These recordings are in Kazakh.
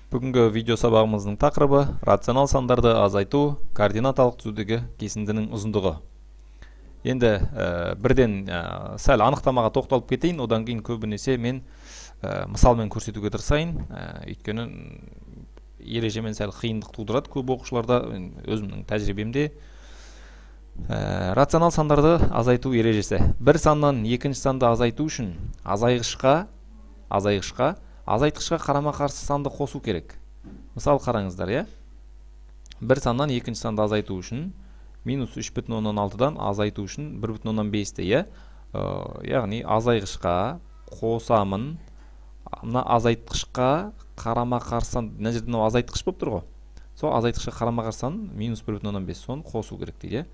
Бүгінгі видео сабағымыздың тақырыбы рационал сандарды азайту координаталық түзудегі кесіндінің ұзындығы. Енді бірден сәл анықтамаға тоқталып кетейін, одан кейін көбінесе мен мысалмен көрсетуге тырысайын. Өйткені ережемен сәл қиындық тудырады көп оқушыларда, өзімнің тәжірибемде. Рационал сандарды азайту ережесі. Бір саннан екінші санды азайту үшін азайтқышқа қарама-қарсы санды қосу керек. Мысал қараңыздар, иә? Бір саннан екінші санды азайту үшін минус 3,16-дан азайту үшін 1,5-ті, иә? Яғни азайғышқа қосамын, мына азайтқышқа қарама-қарсы сан, мына жерде азайтқыш болып тұр ғой. Сол азайтқышқа қарама-қарсы сан минус 1,5, соны қосу керек дейді.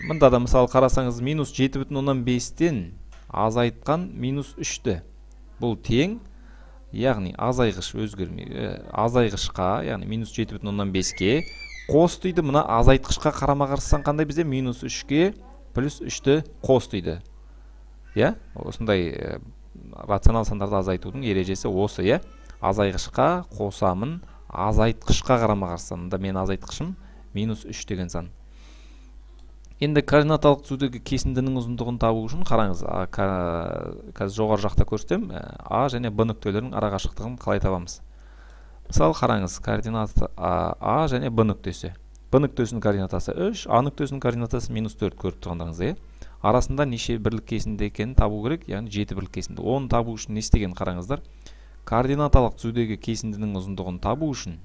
Мында да мысалы қарасаңыз минус 7,5-тен азайтқан минус 3-ті. Бұл тең, яғни азайғыш азайғышқа, яғни минус 7,5-ке қос дейді. Мына азайтқышқа қарама-қарсы сан қандай бізде? Минус 3-ке плюс 3-ті қос дейді. Осындай рационал сандарды азайтудың ережесі осы, иә? Азайғышқа қосамын, азайтқышқа қарама-қарсы сан. Мен азайтқышым минус 3 деген сан. Енді координаталық түзудегі кесіндінің ұзындығын табу үшін қараңыз, қазір жоғары жақта көрсетем, А және Б нүктелерінің арақашықтығын қалай табамыз. Мысалы қараңыз, координаты А және Б нүктесі. Б нүктесінің координатасы 3, А нүктесінің координатасы минус 4 көріп тұрғандарыңыз. Арасында неше бірлік кесінде екенін табу керек, яғни 7 бірлік кесінде. Оны табу үшін не істеген қараңыздар? Координаталық түзудегі кесіндінің ұзындығын табу үшін,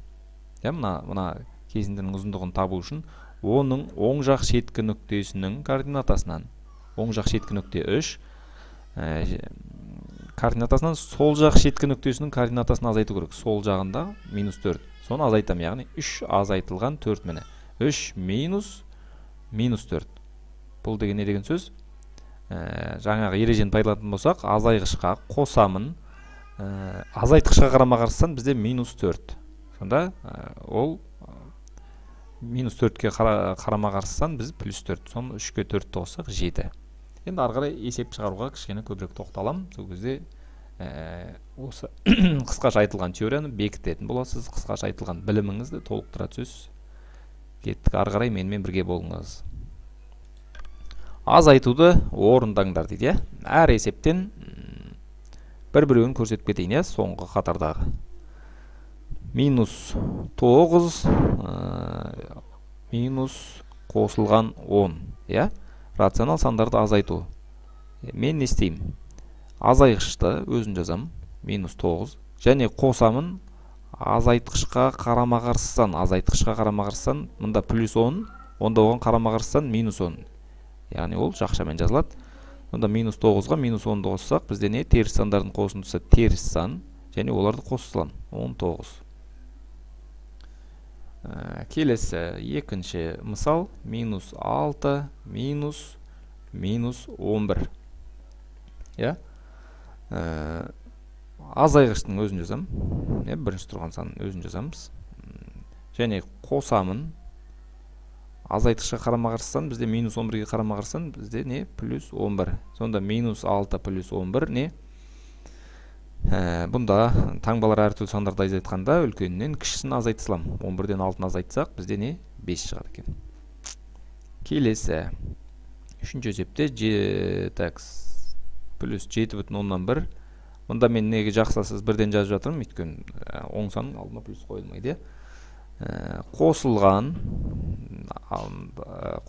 мына кесіндінің ұзындығын табу үшін оның оң жақ шеткі нүктесінің координатасынан, оң жақ шеткі нүкте 3, координатасынан сол жақ шеткі нүктесінің координатасын азайту керек. Сол жағында минус 4. Соны азайтам, яғни 3 азайтылған 4 мені. 3 минус 4. Бұл деген не деген сөз? Жаңағы ережені пайдаланатын болсақ, азайғышқа қосамын, азайтқышқа қарама-қарсы сан бізде минус 4. Сонда ол минус 4-ке қарама-қарсы сан біз плюс 4. Соны 3-ке 4-ті қоссақ 7. Енді ары қарай есеп шығаруға кішкене көбірек тоқталам. Сол кезде осы қысқаша айтылған теорияны бекітетін боласыз. Қысқаша айтылған біліміңізді толықтыра түсесіз. Кеттік, ары қарай менімен бірге болыңыз. Азайтуды орындаңдар дейді. Әр есептен бір-біреуін көрсетіп кетейін, соңғы қатардағы. Минус 9 минус қосылған 10. Рационал сандарды азайту. Мен не істеймін? Азайғышты өзін жазам, минус 9. Және қосамын, азайтқышқа қарама-қарсы сан. Азайтқышқа қарама-қарсы сан, мұнда плюс 10, онда оған қарама-қарсы сан минус 10. Яғни ол жақшамен жазылады. Онда минус 9-ға минус 10-ды қоссақ, бізде не? Теріс сандардың қосындысы теріс сан, және оларды қосылған 19. Келесі екінші мысал, минус 6 минус 11. Азайғыштың өзін жазам, бірінші тұрған санын өзін жазамыз. Және қосамын, азайтқышқа қарама-қарсы сан бізде минус 11-ге қарама-қарсы сан бізде не? Плюс 11. Сонда минус 6 плюс 11 не? Бұнда таңбалар әртүрлі сандарды азайтқанда үлкенінен кішісін азайтсылам. 11-ден 6-ны азайтсақ бізде не? 5 шығады екен. Келесі үшінші есепте плюс 7,1. Мұнда мен неге жақсасыз бірден жазып жатырмын, өйткені оң санның алдына плюс қойылмайды.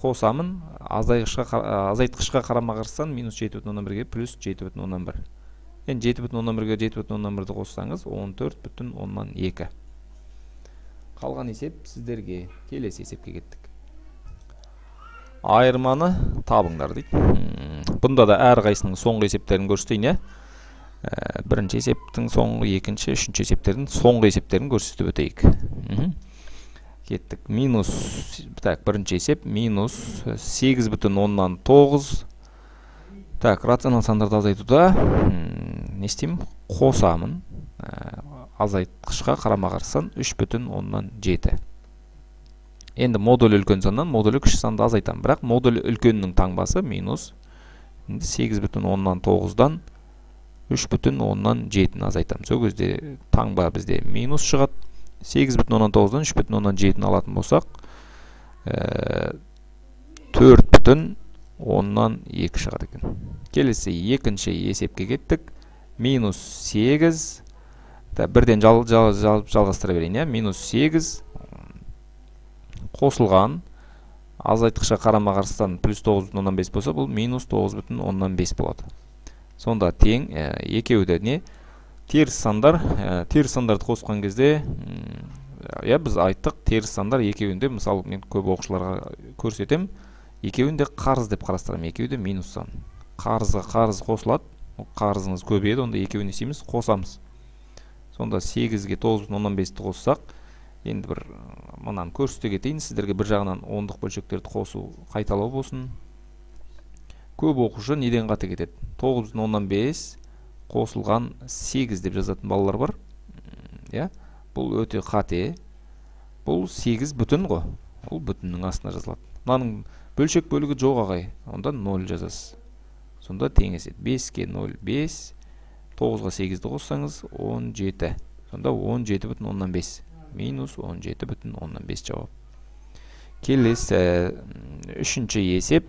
Қосамын, азайтқышқа қарама-қарсы сан минус 7,1-ге плюс 7,1. Енді 7,1-ге 7,1-ді қоссаңыз 14,2. Қалған есеп сіздерге. Келесі есепке кеттік. Айырманы табыңдар дейді. Бұнда да әр қайсының соңғы есептерін көрсетейін. Бірінші есептің соңғы, екінші, үшінші есептердің соңғы есептерін көрсетіп өтейік. Кеттік. Бірінші есеп минус 8,9. Рационал сандарды азайтуда не істеймін? Қосамын, азайтқышқа қарама-қарсы сан 3,7. Енді модуль үлкен саннан модулі кіші санды азайтам. Бірақ модуль үлкеннің таңбасы минус 8,9-дан 3,7 азайтамыз. Ол кезде таңба бізде минус шығады. 8,9-дан 3,7 алатын болсақ, 4,2 шығады екен. Келесі екінші есепке кеттік. Минус 8. Бірден жалғастыра берейін. Минус 8 қосылған азайтқышқа қарама-қарсыдан плюс 9,5 болса, бұл минус 9,5 болады. Сонда тең екеуі де не? Теріс сандар. Теріс сандарды қосқан кезде, біз айттық, теріс сандар екеуінде, мысалы мен көп оқушыларға көрсетем, екеуінде қарыз деп қарастырам, екеуінде минус сан. Қарызға қарыз қосылады, қарызыңыз көбейеді, онда екеуіне істейміз, қосамыз. Сонда 8-ге 9,5-ті қоссақ, енді бір мынаны көрсете кетейін, сіздерге бір жағынан ондық бөлшектерді қосу қайталау болсын. Көп оқушы неден қате кетеді? 9,5 қосылған 8 деп жазатын балалар бар. Бұл өте қате. Бұл 8 бүтін ғой. Ол бүтіннің астына жазылады. Мынаның бөлшек бөлігі жоқ ағай. Онда 0 жазасыз. Сонда теңеседі. 5-ке 0, 5. 9-ға 8-ді қоссаңыз 17. Сонда 17,5. Минус 17,5 жауап. Келесі үшінші есеп.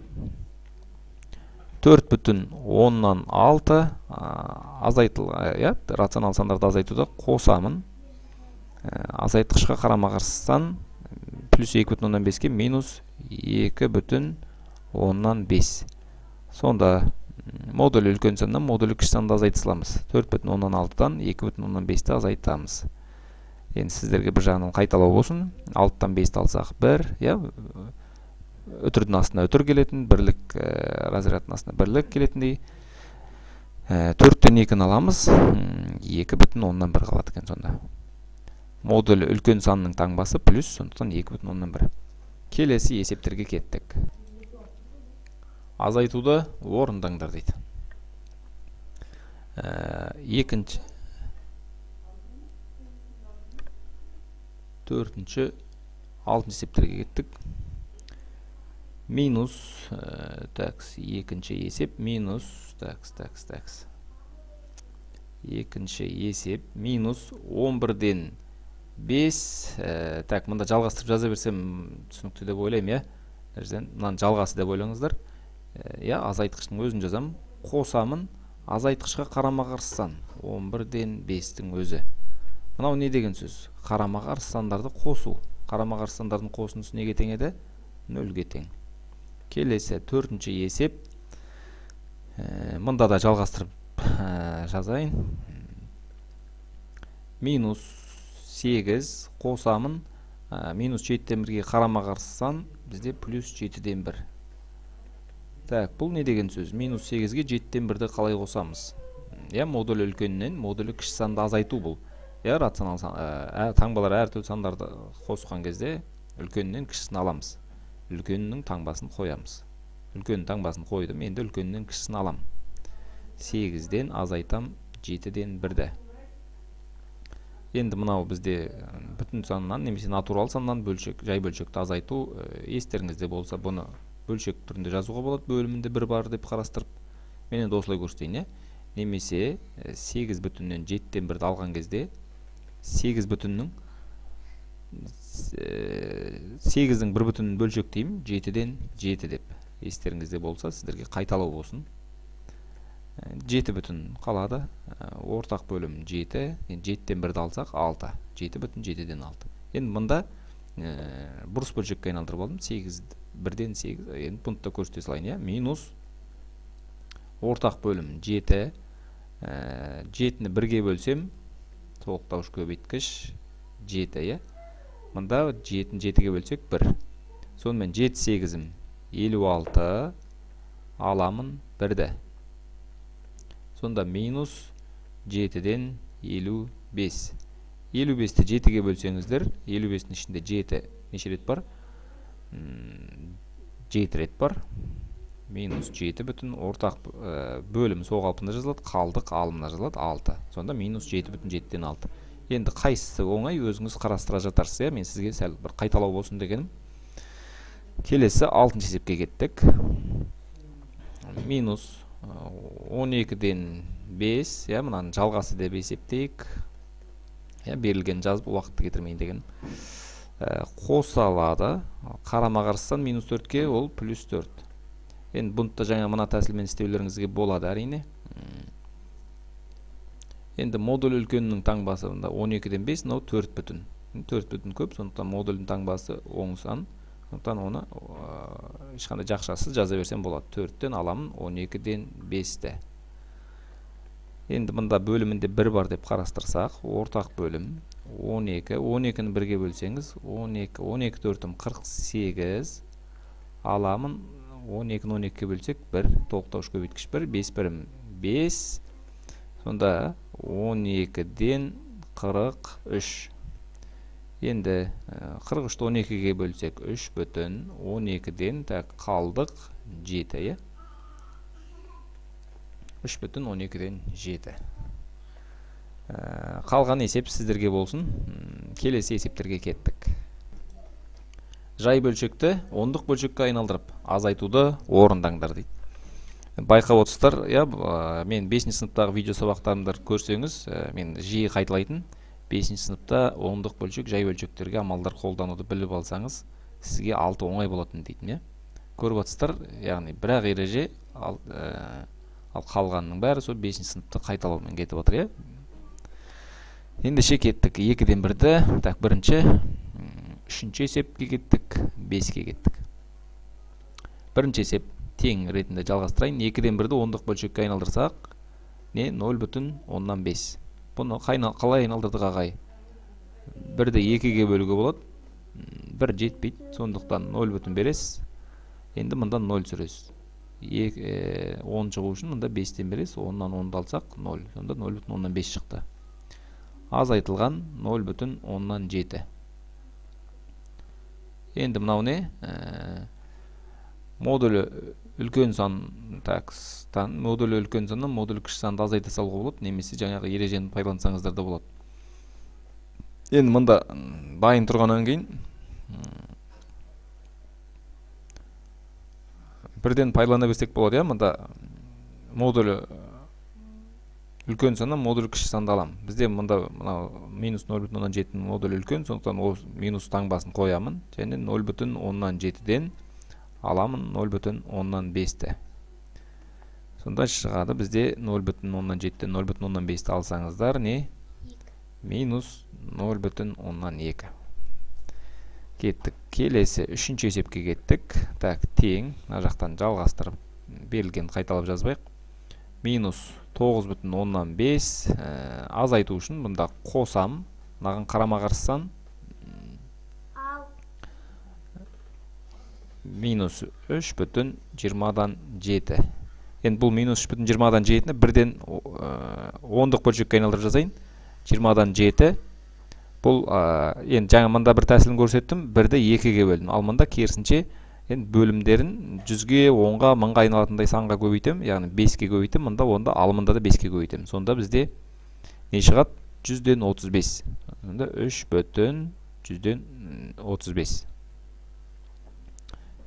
4,6 рационал сандарды азайтуда қосамын. Азайтқышқа қарама-қарсыдан плюс 2,5-ке минус 2,5. Сонда модулі үлкен саннан модулі кіші санды азайтысыламыз. 4,6-дан 2,5-ті азайтамыз. Енді сіздерге бір жағынан қайталау болсын. 6-тан 5-ті алсақ 1, өтірдің астына өтір келетін, бірлік разрядының астына бірлік келетіндей. 4-тен 2-ні аламыз, 2,1 қалады екен сонда. Модулі үлкен санның таңбасы плюс, сондықтан 2,1. Келесі есептерге кеттік. Азайтуды орындаңдар дейді. Екінші, төртінші, алтыншы есептерге кеттік. Минус, екінші есеп, минус, екінші есеп, минус 11-ден 5, мында жалғастырып жаза берсем түсінікті деп ойлайым, мынаны жалғасы деп ойлаңыздар. Азайтқыштың өзін жазам, қосамын, азайтқышқа қарама-қарсыдан 11-ден 5-тің өзі. Мынау не деген сөз? Қарама-қарсындарды қосу. Қарама-қарсындардың қосындысы неге тең еді? 0-ге тең. Келесі төртінші есеп. Мұнда да жалғастырып жазайын. Минус 8 қосамын. Минус 7-ден 1-ге қарама-қарсыдан бізде плюс 7-ден 1. Бұл не деген сөз? Минус 8-ге 7-ден 1-ді қалай қосамыз? Модулі үлкеннен модулі кіші санды азайту бұл. Рационал таңбалар әртүрлі сандарды қосқан кезде үлкеннен кішісін аламыз. Үлкеннің таңбасын қоямыз. Үлкеннің таңбасын қойдым, енді үлкеннен кішісін алам. 8-ден азайтам 7-ден 1-ді. Енді мынау бізде бүтін санынан немесе натурал санынан жай бөлшекті азайту. Естеріңізде болса, бұны бөлшек түрінде жазуға болады, бөлімінде 1 бар деп қарастырып. Мен енді осылай көрсетейін. Немесе 8,7-ден 1-ді алған кезде 8,1-ның 1 бөлшек деймін, 7-ден 7 деп. Естеріңізде болса, сіздерге қайталау болсын. 7 қалады, ортақ бөлім 7, 7-ден 1-ді алсақ 6, 7,7-ден 6. Енді мұнда бұрыс бөлшекке айналдырып алдым, 1-ден 8, енді пунктта көрсете салайын, минус ортақ бөлім 7, 7-ні 1-ге бөлсем, толықтауыш көбейткіш 7, Мұнда 7-ні 7-ге бөлсек 1. Сонымен 7-8-ім 56, аламын 1-ді. Сонда минус 7-ден 55. 55-ті 7-ге бөлсеңіздер, 55-дің ішінде 7 неше рет бар? 7 рет бар. Минус 7 бүтін ортақ бөлім сол қалпында жазылады, қалдық алымына жазылады 6. Сонда минус 7,7-ден 6. Енді қайсысы оңай өзіңіз қарастыра жатарсыз, мен сізге сәл бір қайталау болсын дегенім. Келесі 6-шы есепке кеттік. Минус 12-ден 5, мынаның жалғасы деп есептейік. Берілген жазып уақытты кетірмейін деген. Қосалады. Қарама-қарсыдан минус 4-ке ол плюс 4. Енді бұны да жаңа мына тәсілмен істеулеріңізге болады әрине. Енді модуль үлкенінің таңбасы 12-ден 5, 4 бүтін. 4 бүтін көп, сондықтан модульдің таңбасы оң сан. Сондықтан оны ешқандай жақшасыз жаза берсем болады. 4-тен аламын 12-ден 5-ті. Енді мұнда бөлімінде 1 бар деп қарастырсақ, ортақ бөлім 12. 12-ні 1-ге бөлсеңіз, 12 4-ім 48. Аламын 12-ні 12-ге бөлсек 1, толықтауыш көбейткіш 1, 5 бірім 5. Сонда 12-ден 43. Енді 43-ті 12-ге бөлсек 3 бүтін, 12-ден қалдық 7. 3 бүтін 12-ден 7. Қалған есеп сіздерге болсын. Келесі есептерге кеттік. Жай бөлшекті ондық бөлшекке айналдырып, азайтуды орындаңдар дейді. Байқап отырсыздар, мен 5-ші сыныптағы видео сабақтарымды көрсеңіз, мен жиі қайталайтын 5-ші сыныпта ондық бөлшек, жай бөлшектерге амалдар қолдануды біліп алсаңыз, сізге 6 оңай болатын дейтін. Көріп отырсыздар, яғни бір-ақ ереже, ал қалғанның бәрі сол 5-ші сыныпты қайталаумен кетіп отыр. Енді кеттік 2-ден 1-ді, бірінші, үшінші есепке кеттік, 5-ке кеттік. Бірінші есеп тең ретінде жалғастырайын. 2-ден 1-ді ондық бөлшекке айналдырсақ, 0,5. Бұны қалай айналдырдық ағай? 1-ді 2-ге бөлуге болады. 1 жетпейді, сондықтан 0 бересіз. Енді мұнда 0 сүресіз. 10 шығу үшін мұнда 5-тен бересіз. 10-нан 10-ды алсақ 0. Сонда 0,5 шықты. Азайтылған 0,7. Енді мынау не? Модулі үлкен сандан, модулі үлкен саннан модулі кіші санды азайта салуға болады, немесе жаңағы ережені пайдалансаңыздар да болады. Енді мұнда дайын тұрғаннан кейін бірден пайдалана берсек болады. Мұнда модулі үлкен саннан модулі кіші санды алам. Бізде мұнда минус 0,7 модулі үлкен, сондықтан минус таңбасын қоямын. Және 0,7-ден аламын 0,5-ті. Сонда шығады бізде 0,7-ден 0,5-ті алсаңыздар не? Минус 0,2. Кеттік. Келесі үшінші есепке кеттік. Тең. Мына жақтан жалғастырып берілген қайталап жазбайық. Минус 9,5 азайту үшін бұнда қосам, мынаған қарама-қарсыдан минус 3,20-7. Енді бұл минус 3,20-7-ні бірден 10-дық бөлшекке айналдырып жазайын. 20-7. Бұл енді жаңа мында бір тәсілін көрсеттім, 1-ді 2-ге бөлдім. Ал мында керісінше бөлімдерін 100-ге, 10-ға, 1000-ға айналатындай санға көбейтем, яғни 5-ге көбейтем, мұнда онда алымында да 5-ге көбейтем. Сонда бізде не шығады? 100-ден 35. Сонда 3,135.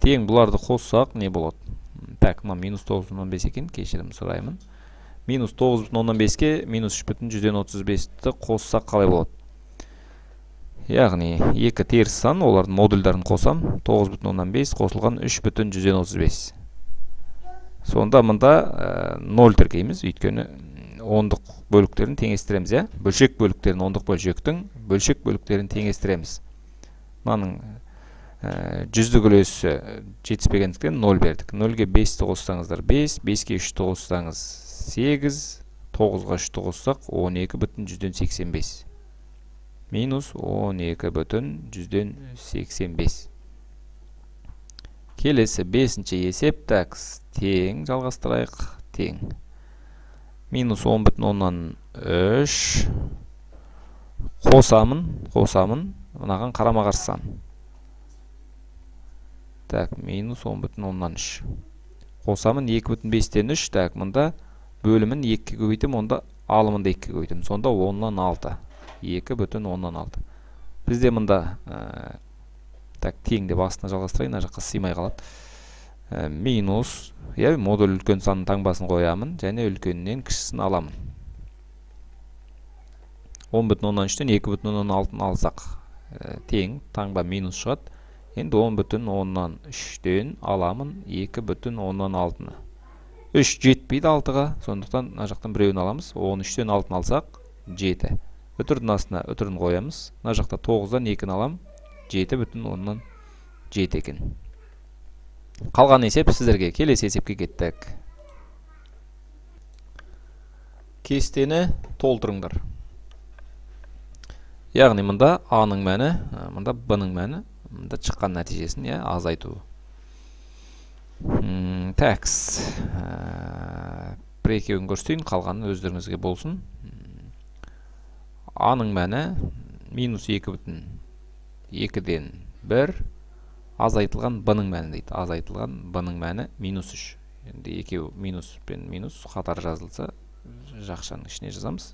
Тең бұларды қоссақ не болады? Мына минус 9,5 екен, кешірім сұраймын. Минус 9,5-ке минус 3,135-ті қоссақ қалай болады? Яғни 2 теріс сан, олардың модульдарын қосам, 9,5 қосылған 3,135. Сонда мұнда 0 тіркейміз, өйткені ондық бөліктерін теңестіреміз. Бөлшек бөліктерін, ондық бөлшектің бөлшек бөліктерін теңестіреміз. Мұның 100-дік үлесі жетіспегендіктен 0 бердік. 0-ге 5-ті қоссаңыздар 5, 5-ге 3-ті қоссаңыз 8, 9-ға 3-ті қоссақ 12,185. Минус 12,185. Келесі 5-ші есеп тең жалғастырайық. Тең. Минус 10,3 қосамын, мынаған қарама-қарсы сан. Минус 10,3. Қосамын 2,5-тен 3. Мұнда бөлімін 2-ге көбейтем, онда алымында 2-ге көбейтем. Сонда 10-нан 6. 2,10-6. Бізде мұнда тең деп астына жалғастырайын, жаққа сыймай қалады. минус, модуль үлкен санның таңбасын қоямын, және үлкеннен кішісін аламын. 10,3-тен 2,6-ны алсақ, тең, таңба минус шығады. Енді 10,3-тен аламын 2,6-ны. 3 жетпейді 6-ға, сондықтан жақтан біреуін аламыз. 13-тен 6-ны алсақ, 7. Үтірдің астына үтірін қоямыз. Жақта 9-дан 2-ні алам, 7,7 екен. Қалған есеп сіздерге. Келесі есепке кеттік. Кестені толтырыңдар. Яғни мұнда А-ның мәні, мұнда Б-ның мәні, мұнда шыққан нәтижесін азайту. Тәкс. Бір екеуін көрсетейін, қалғаны өздеріңізге болсын. А-ның мәні минус 2,2-ден 1, азайтылған Б-ның мәні дейді. Азайтылған Б-ның мәні минус 3. Енді екеу минус пен минус қатар жазылса, жақшаның ішіне жазамыз.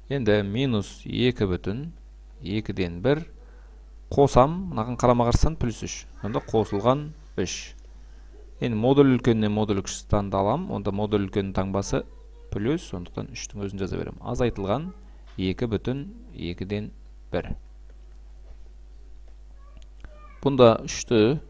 Енді минус 2,2-ден 1 қосам, мынаған қарама қарсыдан плюс 3. Онда қосылған 3. Енді модуль үлкеннен модуль кішісін алам, онда модуль үлкеннің таңбасы плюс, сондықтан 3-тің өзін жаза берем. Азайтылған 2,2-ден 1. Бұнда 3-ті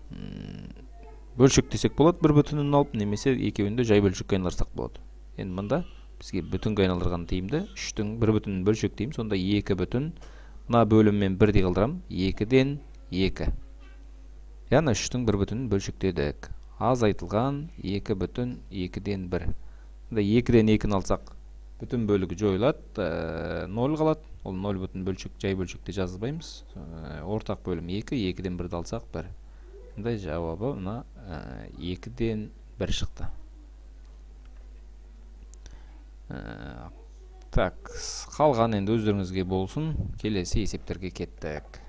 бөлшек десек болады, 1,1-ін алып, немесе екеуінде жай бөлшекке айналдырсақ болады. Енді мұнда бізге бүтінге айналдырған тиімді, 3-тің 1,1-ін бөлшек деймін, сонда 2,1, мына бөліммен 1 қалдырам, 2-ден 2. Яғни 3-тің 1,1-ін бөлшектедік. Азайтылған 2,2-ден 1. 2-ден 2-ні алсақ, бүтін бөлігі жойылады, 0 қалады. Ол 0,1 бөлшек, жай бөлшекте жазбаймыз. Ортақ бөлім 2, 2-ден 1-ді алсақ 1. Мұндай жауабы 2-ден 1 шықты. Так, қалған енді өздеріңізге болсын. Келесі есептерге кеттік.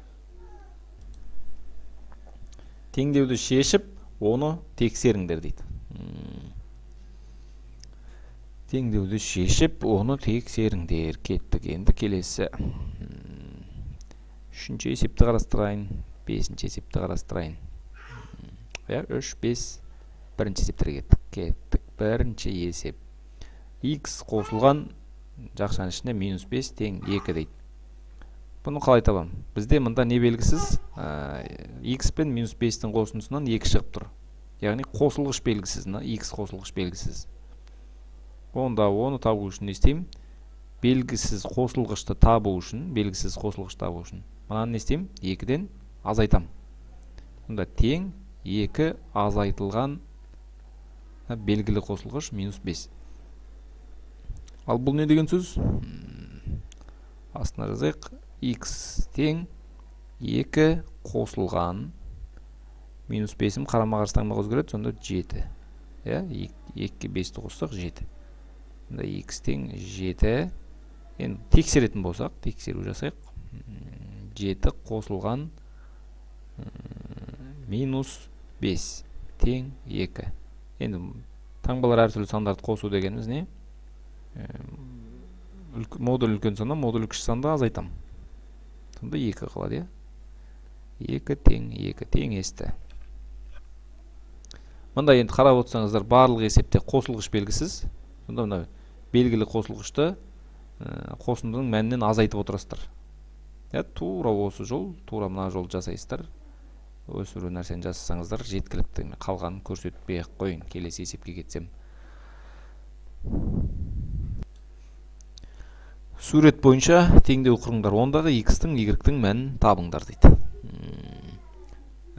Теңдеуді шешіп, оны тексеріңдер дейді. Теңдеуді шешіп, оны тексеріңдер. Кеттік енді келесі. 3-ші есепті қарастырайын, 5-ші есепті қарастырайын. 3, 5, бірінші есептерге кеттік. Бірінші есеп. X қосылған жақшаның ішінде минус 5 тең 2 дейді. Бұны қалай табам? Бізде мұнда не белгісіз? X пен минус 5-тің қосындысынан 2 шығып тұр. Яғни қосылғыш белгісіз, X қосылғыш белгісіз. Онда оны табу үшін не істеймін? Белгісіз қосылғышты табу үшін, белгісіз қосылғыш табу үшін. Мұнан не істеймін? 2-ден азайтам. Онда тең 2 азайтылған белгілі қосылғыш минус 5. Ал бұл не деген сөз? Астына жазайық. X тең 2 қосылған минус 5-ім қарама қарсы таңбаға өзгереді, сонда 7. 2-ге 5-ті қоссақ 7. X тең 7. Енді тексеретін болсақ, тексеру жасайық. 7 қосылған минус 5 тең 2. Енді таңбалар әртүрлі сандарды қосу дегеніміз не? Модуль үлкен санда, модуль кіші санда азайтам. Сонда 2 қалады, 2 тең 2 тең есті. Мұнда енді қарап отырсаңыздар, барлық есепте қосылғыш белгісіз. Сонда белгілі қосылғышты қосындының мәнінен азайтып отырасыздар. Тура осы жол, тура мына жол жасайсыздар. Өсіру нәрсені жасасаңыздар, жеткілікті. Қалғанын көрсетпей ақ қойын. Келесі есепке кетсем. Сурет бойынша теңдеу құрыңдар. Ондағы X-тің, Y-тің мәнін табыңдар дейді.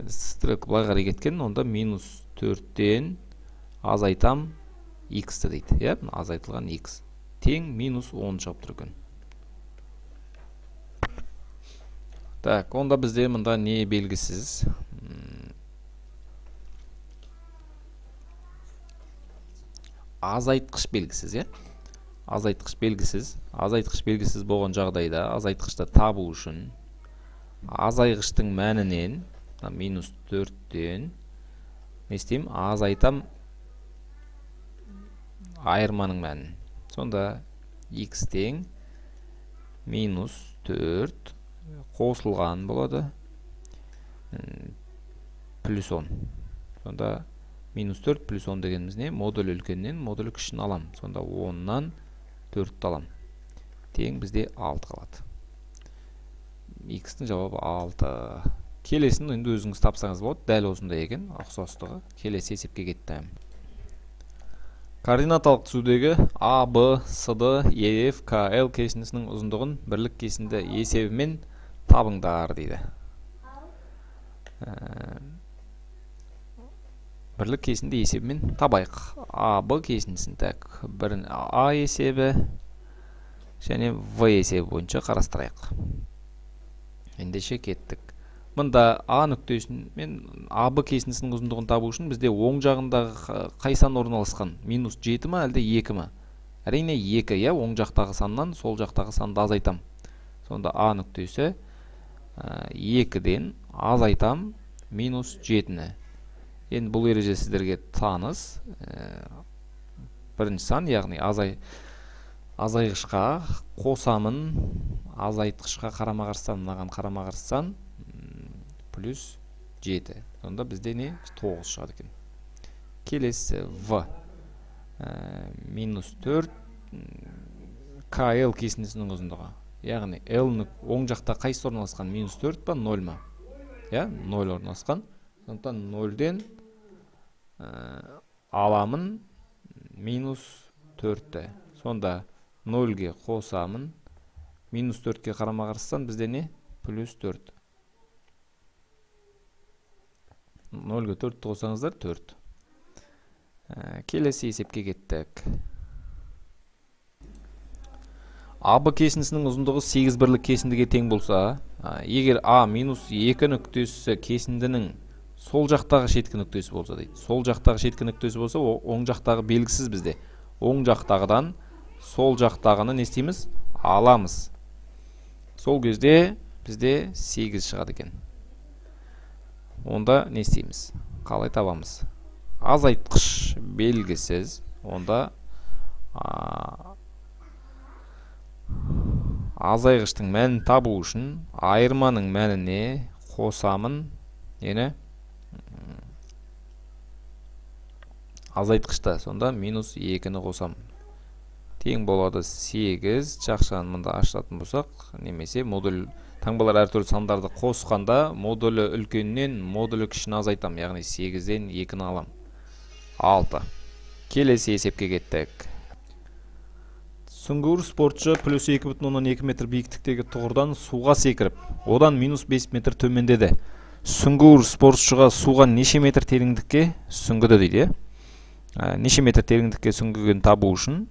Стрелка былай қарай кеткен, онда минус 4-тен азайтам X-ті дейді. Азайтылған X. Тең минус 10 шығып тұр екен. Так, онда бізде мұнда не белгісіз? Азайтқыш белгісіз, Азайтқыш белгісіз. Азайтқыш белгісіз болған жағдайда азайтқышты табу үшін азайғыштың мәнінен минус 4-тен не істеймін? Азайтам айырманың мәнін. Сонда X тең минус 4 қосылған болады плюс 10. Сонда минус 4 плюс 10 дегеніміз не? Модуль үлкеннен модуль кішін алам. Сонда 10-нан 4-ті алам. Тең бізде 6 қалады. X-тің жауабы 6. Келесін енді өзіңіз тапсаңыз болады. Дәл осындай екен, ұқсастығы. Келесі есепке кетті. Координаталық түзудегі A, B, CD, EF, KL кесіндісінің ұзындығын бірлік кесінді есебімен табыңдар дейді. Бірлік кесінді есебімен табайық. A, B кесіндісін тәк. Бірін A есебі және V есебі бойынша қарастырайық. Ендеше кеттік. Мұнда A нүктесін мен AB кесіндісінің ұзындығын табу үшін бізде оң жағындағы қай сан орналасқан? Минус 7 ма, әлде 2 ма? Әрине 2, я, оң жақтағы саннан сол жақтағы санды азайтам. Сонда A нүктесі 2-ден азайтам минус 7-ні. Енді бұл ереже сіздерге таныс. Бірінші сан, яғни азайғышқа қосамын, азайтқышқа қарама-қарсы мынаған қарама-қарсы сан плюс 7. Сонда бізде не? 9 шығады екен. Келесі V. Минус 4 KL кесіндісінің ұзындығы. Яғни L оң жақта қайсы орналасқан? Минус 4 па, 0 ма? 0 орналасқан. Сондықтан 0-ден аламын минус 4-ті. Сонда 0-ге қосамын. Минус 4-ке қарама-қарсыдан бізде не? Плюс 4. 0-ге 4-ті қосаңыздар 4. Келесі есепке кеттік. AB кесіндісінің ұзындығы 8 бірлік кесіндіге тең болса, егер A минус 2 нүктесі кесіндінің сол жақтағы шеткі нүктесі болса дейді. Сол жақтағы шеткі нүктесі болса, оң жақтағы белгісіз бізде. Оң жақтағыдан сол жақтағыны не істейміз? Аламыз. Сол кезде бізде 8 шығады екен. Онда не істейміз? Қалай табамыз? Азайтқыш белгісіз. Онда азайғыштың мәнін табу үшін айырманың мәніне қосамын. Ені? Азайтқышта. Сонда минус 2-ні қосамын. Тең болады 8. Жақшаны мұнда ашылатын болсақ, немесе модуль таңбалар әртүрлі сандарды қосқанда модулі үлкеннен модулі кішіні азайтам. Яғни 8-ден 2-ні алам. 6. Келесі есепке кеттік. Сүңгуір спортшы плюс 2,2 метр биіктіктегі тұғырдан суға секіріп, одан минус 5 метр төмендеді. Сүңгуір спортшыға суға неше метр тереңдікке сүңгіді дейді. Неше метр тереңдікке сүңгіген табу үшін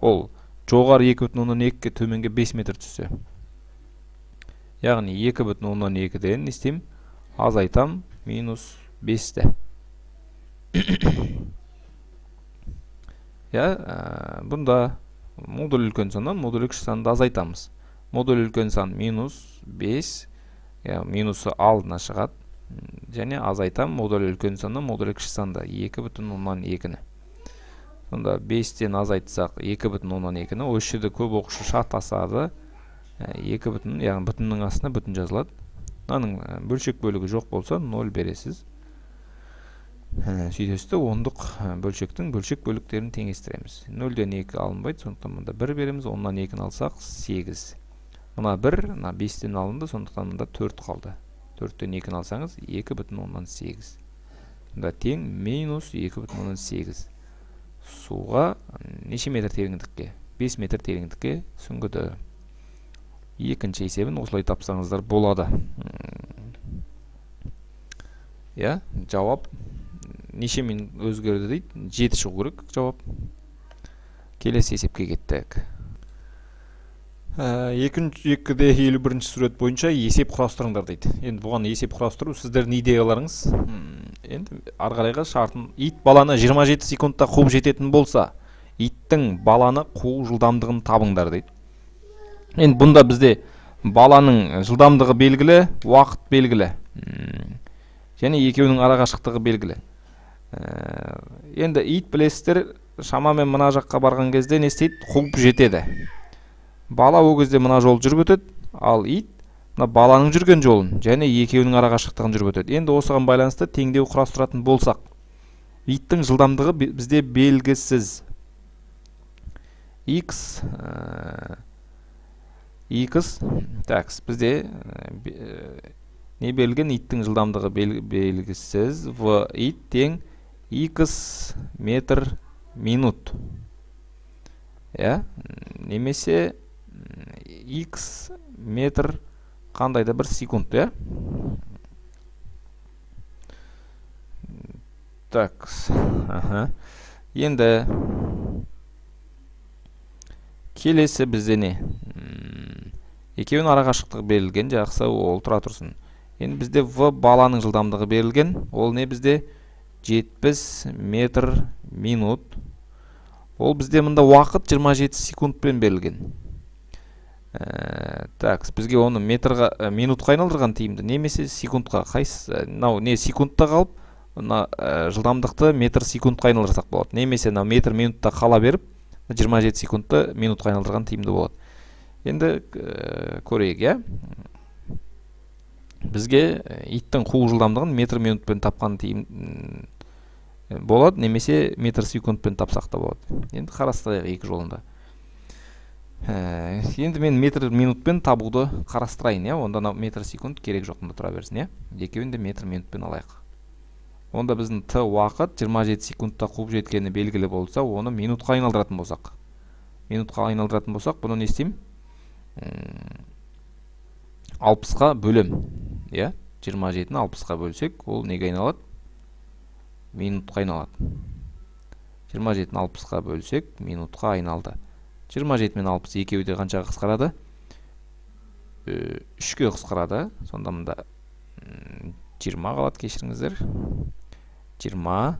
ол жоғары 2,2-ке төменге 5 метр түссе. Яғни 2,2-ден істейм? Азайтам минус 5-ті. Бұнда модуль үлкен саннан модуль кіші санды азайтамыз. Модуль үлкен сан минус 5, минусы алдына шығады. Және азайтам модуль үлкен саннан модуль кіші санды 2,2-ні. Сонда 5-тен азайтсақ 2,2-ні. Осы жерде көп оқушы шатасады. 2 бүтін, яғни бүтіннің астына бүтін жазылады. Аның бөлшек бөлігі жоқ болса 0 бересіз. Сөйтесті ондық бөлшектің бөлшек бөліктерін теңестіреміз. 0-ден 2 алынбайды, сондықтан мұнда 1 береміз. 10-нан 2-ні алсақ 8. Мұна 1, 5-тен алынды, сондықтан мұнда 4 қалды. 4-тен 2-ні алсаңыз 2,8. Мұнда тең минус 2,8. Суға неше метр тереңдікке? 5 метр тереңдікке сүңгіді. Екінші есебін осылай тапсаңыздар болады. Жауап неше мен өзгерді дейді? 7 шығу керек жауап. Келесі есепке кеттік. Екіде 51-ші сурет бойынша есеп құрастырыңдар дейді. Енді бұған есеп құрастыру сіздердің идеяларыңыз. Енді арғарайға шартын ит баланы 27 секундта қуып жететін болса, иттің баланы қуу жылдамдығын табыңдар дейді. Енді бұнда бізде баланың жылдамдығы белгілі, уақыт белгілі. Және екеуінің арақашықтығы белгілі. Енді ит білесіздер, шамамен мына жаққа барған кезде не істейді? Қуып жетеді. Бала ол кезде мына жол жүріп өтеді, ал ит мына баланың жүрген жолын және екеуінің ара қашықтығын жүріп өтеді. Енді осыған байланысты теңдеу құрастыратын болсақ, иттің жылдамдығы бізде белгісіз. X бізде не берілген? Иттің жылдамдығы белгісіз. В ит тең x метр минут. Немесе x метр қандайда бір секунд, Енді келесі бізде не? Екеуінің ара қашықтығы берілген, жақсы, ол тұра тұрсын. Енді бізде v баланың жылдамдығы берілген, ол не бізде? 70 метр минут. Ол бізде мұнда уақыт 27 секундпен берілген. Бізге оны минутқа айналдырған тиімді, немесе секундқа. Не секундта қалып, жылдамдықты метр секундқа айналдырсақ болады. Немесе метр минутта қала беріп, 27 секундты минутқа айналдырған тиімді болады. Енді көрейік, Бізге иттің қуу жылдамдығын метр минутпен тапқан тиім болады, немесе метр секундпен тапсақ та болады. Енді қарастырайық екі жолында. Енді мен метр минутпен табуды қарастырайын, онда метр секунд керек жоқында тұра берсін, екеуін де метр минутпен алайық. Онда біздің Т уақыт 27 секундта қуып жеткені белгілі болса, оны минутқа айналдыратын болсақ. Бұны не істеймін? 60-қа бөлем. 27-ні 60-қа бөлсек, ол неге айналады? Минутқа айналады. 27-ні 60-қа бөлсек, минутқа айналды. 27 мен 60 екеуі де қаншаға қысқарады? 3-ке қысқарады. Сонда мұнда 20 қалады, кешіріңіздер. 20,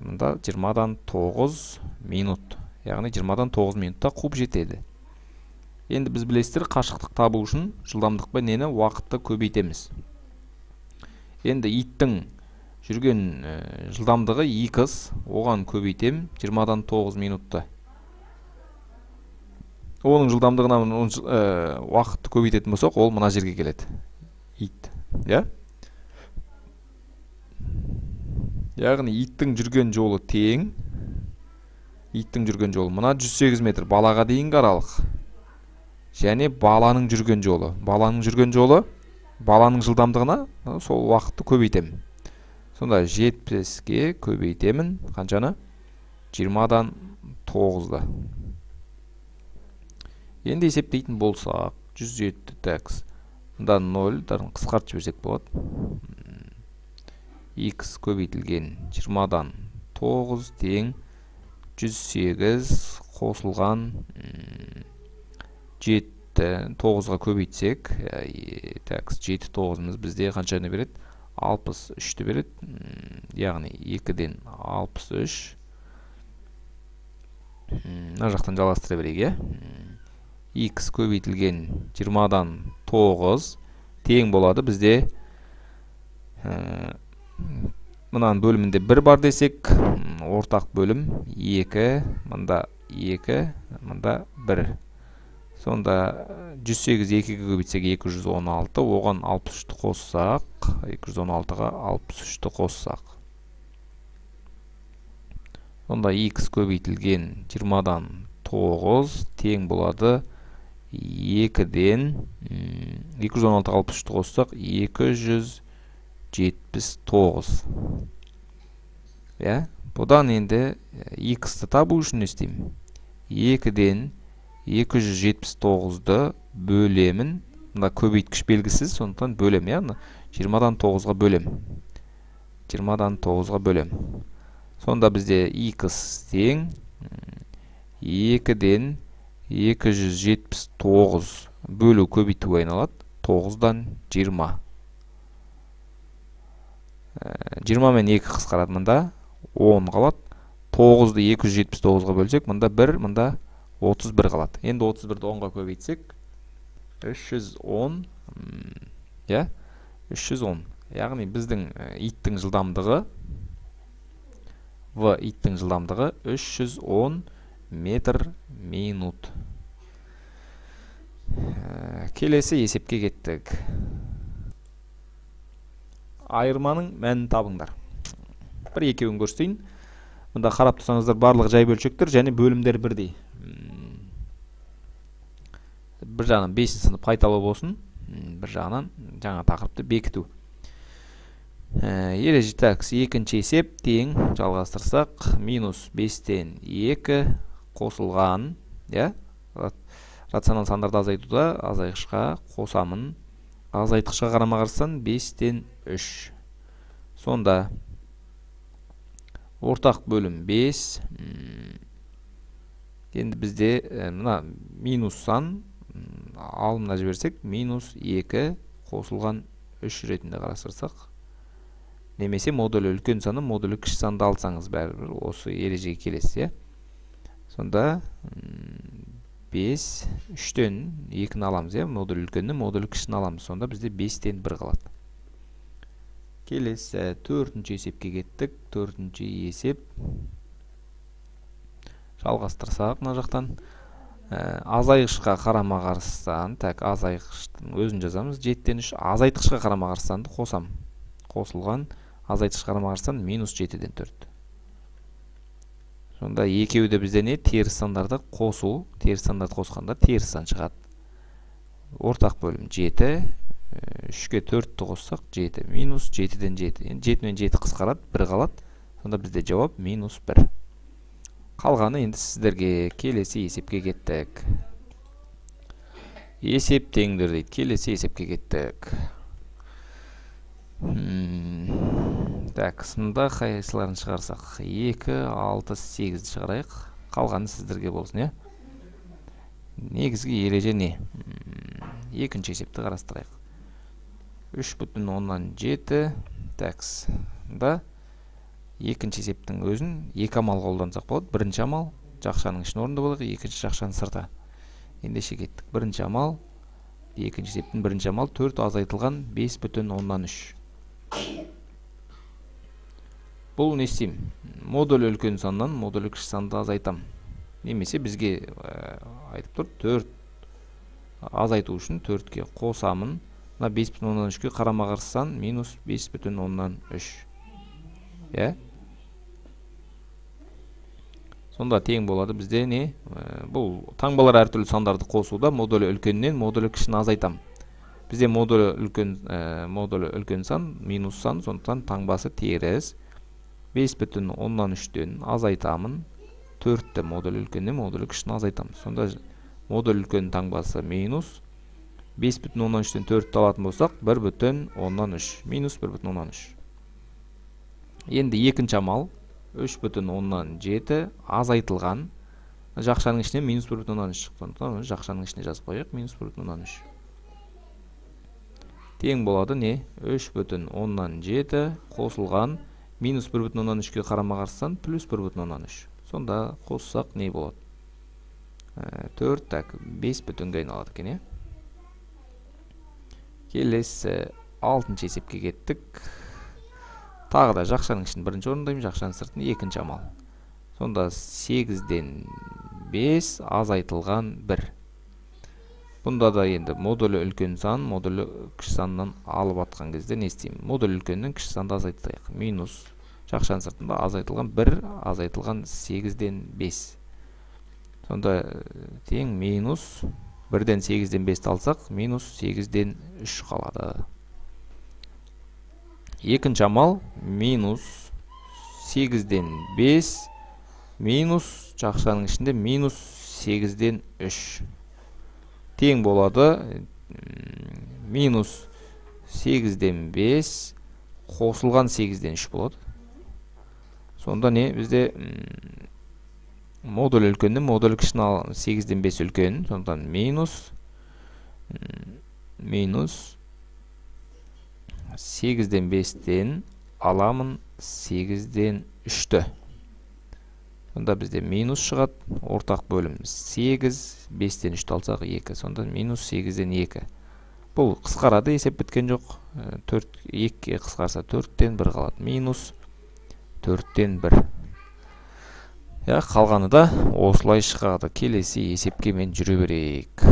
мұнда 20-дан 9 минут. Яғни 20-дан 9 минутта қуып жетеді. Енді біз білесіздер, қашықтық табу үшін жылдамдықпен нені? Уақытты көбейтеміз. Енді иттің жүрген жылдамдығы x, оған көбейтем 20-дан 9 минутты. Оның жылдамдығына уақытты көбейтетін болсақ, ол мына жерге келеді. Ит. Яғни иттің жүрген жолы тең. Иттің жүрген жолы мына 108 метр балаға дейінгі аралық. Және баланың жүрген жолы. Баланың жылдамдығына сол уақытты көбейтемін. Сонда 70-ге көбейтемін. Қаншаны? 20-дан 9-ды. Енді есептейтін болсақ, 107 тәкс. Мұнда 0-дан қысқартып жіберсек болады. X көбейтілген 20-дан 9 тең 108 қосылған 9-ға көбейтсек, 7-9-ымыз бізде қаншаны береді? 63-ті береді. Яғни 2-ден 63. Мына жақтан жалғастыра берейік, X көбейтілген 20-дан 9 тең болады бізде. Мұнаның бөлімінде 1 бар десек, ортақ бөлім 2, мұнда 2, мұнда 1. Сонда 108 2-ге көбейтсек 216, оған 63-ті қоссақ, 216-ға 63-ті қоссақ. Сонда X көбейтілген 20-дан 9 тең болады 2-ден 216-ға 63-ті қоссақ 279. Бұдан енді X-ті табу үшін не істеймін? 2-ден 279-ды бөлемін. Мына көбейткіш белгісіз, сондықтан бөлем, 20-дан 9-ға бөлем. 20-дан 9-ға бөлем. Сонда бізде X тең 2-ден 279 бөлу көбейтуге айналады. 9-дан 20. 20 мен 2 қысқарады, мұнда 10 қалады. 9-ды 279-ға бөлсек, мұнда 1, мұнда 31 қалады. Енді 31-ді 10-ға көбейтсек, 310. 310. Яғни біздің иттің жылдамдығы, иттің жылдамдығы 310 метр минут. Келесі есепке кеттік. Айырманың мәнін табыңдар. Бір екеуін көрсетейін. Мұнда қарап тұрсаңыздар барлық жай бөлшектер және бөлімдер бірдей. Бір жағынан 5 сынып қайталау болсын, бір жағынан жаңа тақырыпты бекіту. Ереже такс екінші есеп тең жалғастырсақ, минус 5-тен 2 қосылған, рационал сандарды азайтуда азайғышқа қосамын, азайтқышқа қарама қарсыдан 5-тен 3. Сонда ортақ бөлім 5. Енді бізде мына минус сан алымына жіберсек, минус 2 қосылған 3 ретінде қарастырсақ, немесе модулі үлкен саны, модулі кіші санды алсаңыз бәрібір осы ережеге келесіз. Сонда 5, 3-тен 2-ні аламыз, модулі үлкенні, модулі кішіні аламыз. Сонда бізде 5-тен 1 қалады. Келесі 4-ші есепке кеттік. 4-ші есеп жалғастырсақ, мына жақтан азайғышқа қарама қарсыдан, азайғыштың өзін жазамыз. 7-тен 3 азайтқышқа қарама қарсыданды қосам. Қосылған азайтқышқа қарама қарсыдан минус 7-ден 4. Сонда екеуі де бізде не? Теріс сандарды қосу. Теріс сандарды қосқанда теріс сан шығады. Ортақ бөлім 7. 3-ке 4-ті қоссақ 7. Минус 7-ден 7. 7 мен 7 қысқарады, 1 қалады. Сонда бізде жауап минус 1. Қалғаны енді сіздерге. Келесі есепке кеттік. Есеп теңдер дейді. Келесі есепке кеттік. Сында қайсыларын шығарсақ, 2, 6, 8 шығарайық. Қалғаны сіздерге болсын. Негізгі ереже не? Екінші есепті қарастырайық. 3,7. Да екінші есептің өзін 2 амал қолдансақ болады. Бірінші амал жақшаның ішін орында болық, екінші жақшаның сырта. Ендеше кеттік. Бірінші амал, екінші есептің бірінші амал 4 азайтылған 5,3. Бұл не істейм? Модулі үлкен саннан модулі кіші санды азайтам. Немесе бізге айтып тұр, 4 азайту үшін 4-ке қосамын. 5,3-ке қарама қарсы сан минус 5,3. Сонда тең болады бізде не? Бұл таңбалар әртүрлі сандарды қосуда модулі үлкеннен модулі кішіні азайтам. Бізде модулі үлкен сан, минус сан, сондықтан таңбасы теріс. 5,3-тен азайтамын. 4-ті модулі үлкеннен модулі кішіні азайтам. Сонда модулі үлкен таңбасы минус. 5,3-тен 4-ті алатын болсақ, 1,3. Минус 1,3. Енді екінші амал 3,7 азайтылған. Жақшаның ішіне минус 1,3 шықты. Жақшаның ішіне жазып қойық, минус 1,3. Тең болады не? 3,7 қосылған минус 1,3-ке қарама қарсыдан плюс 1,3. Сонда қоссақ не болады? 4, 5,ге айналады екен. Келесі 6-ші есепке кеттік. Тағы да жақшаның ішін бірінші орындаймын, жақшаның сыртын екінші амал. Сонда 8-ден 5 азайтылған 1. Бұнда да енді модулі үлкен сан, модулі кіші саннан алып атқан кезде не істеймін? Модулі үлкеннен кіші санды азайтайық. Минус жақшаның сыртында азайтылған 1, азайтылған 8-ден 5. Сонда тең минус 1-ден 8-ден 5 алсақ, минус 8-ден 3 қалады. Екінші амал минус 8-ден 5 минус жақшаның ішінде минус 8-ден 3 тең болады минус 8-ден 5 қосылған 8-ден 3 болады. Сонда не? Бізде модулі үлкеннен модулі кішіні 8-ден 5 үлкен. Сондықтан минус 8-ден 5-тен аламын 8-ден 3-ті. Сонда бізде минус шығады. Ортақ бөлім 8, 5-тен 3-ті алсақ 2. Сонда минус 8-ден 2. Бұл қысқарады, есеп біткен жоқ. 2-ке қысқарса 4-тен 1 қалады. Минус 4-тен 1. Қалғаны да осылай шығады. Келесі есепке мен жүре берейік.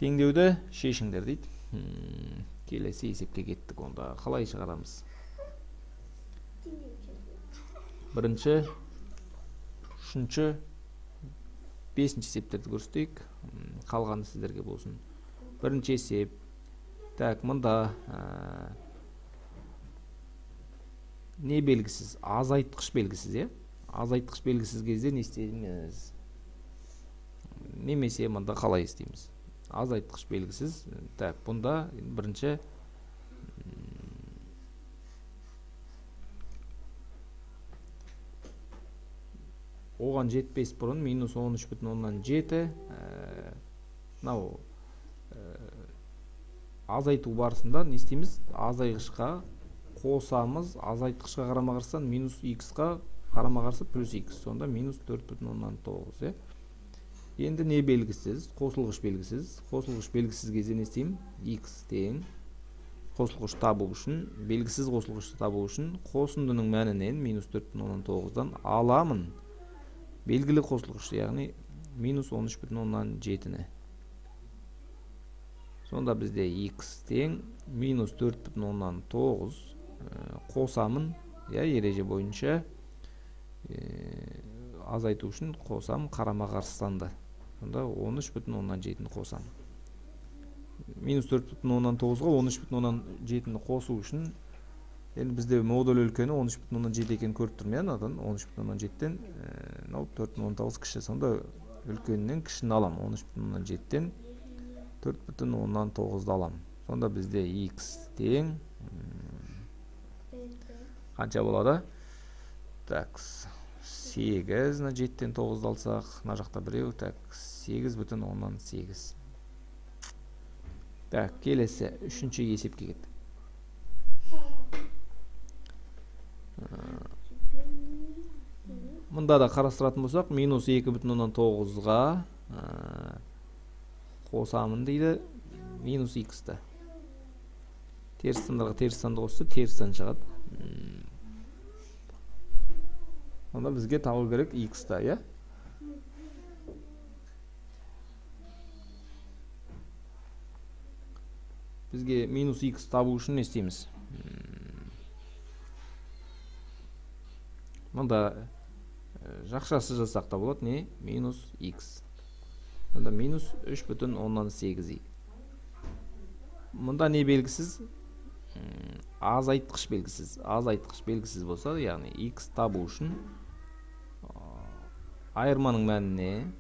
Теңдеуді шешіңдер дейді. Келесі есепке кеттік. Онда қалай шығарамыз? Бірінші, үшінші, бесінші есептерді көрсетейік. Қалғаны сіздерге болсын. Бірінші есеп. Так, мұнда не белгісіз? Азайтқыш белгісіз, азайтқыш белгісіз кезде не істейміз? Немесе мұнда қалай істейміз? Азайтқыш белгісіз. Так, бұнда бірінші оған жетпес бұрын минус 13,7 мынау азайту барысында не істейміз? Азайғышқа қосамыз, азайтқышқа қарама-қарсы минус x-қа қарама-қарсы плюс x. Сонда минус 4,9. Енді не белгісіз? Қосылғыш белгісіз. Қосылғыш белгісіз кезде не істеймін? X тең. Қосылғыш табу үшін, белгісіз қосылғышты табу үшін қосындының мәнінен минус 4,9-дан аламын. Белгілі қосылғыш, яғни минус 13,7-ні. Сонда бізде x тең минус 4,9 қосамын, ереже бойынша азайту үшін қосам қарама-қарсыстанды. Сонда 13,7-ні қосам. Минус 4,9-ға 13,7-ні қосу үшін енді бізде модуль өлкені 13,7 екен көріп тұрмын. 13,7-ден 4,9 кіші. Сонда өлкеннен кішіні алам. 13,7-ден 4,9-ды алам. Сонда бізде x тең қанша болады? Так, 8, 7-ден 9-ды алсақ, мына жақта біреу, так, 8,8. Так, келесі үшінші есепке кеттік. Мұнда да қарастыратын болсақ, минус 2,9-ға қосамын дейді, минус x-ті. Теріс сандарға теріс санды қосты, теріс сан шығады. Онда бізге табу керек x-та, Бізге минус x табу үшін не істейміз? Мұнда жақшасы жасақ та болады, не? Минус x. Мұнда минус 3,8. Мұнда не белгісіз? Азайтқыш белгісіз. Азайтқыш белгісіз болса, яғни x табу үшін айырманың мәніне,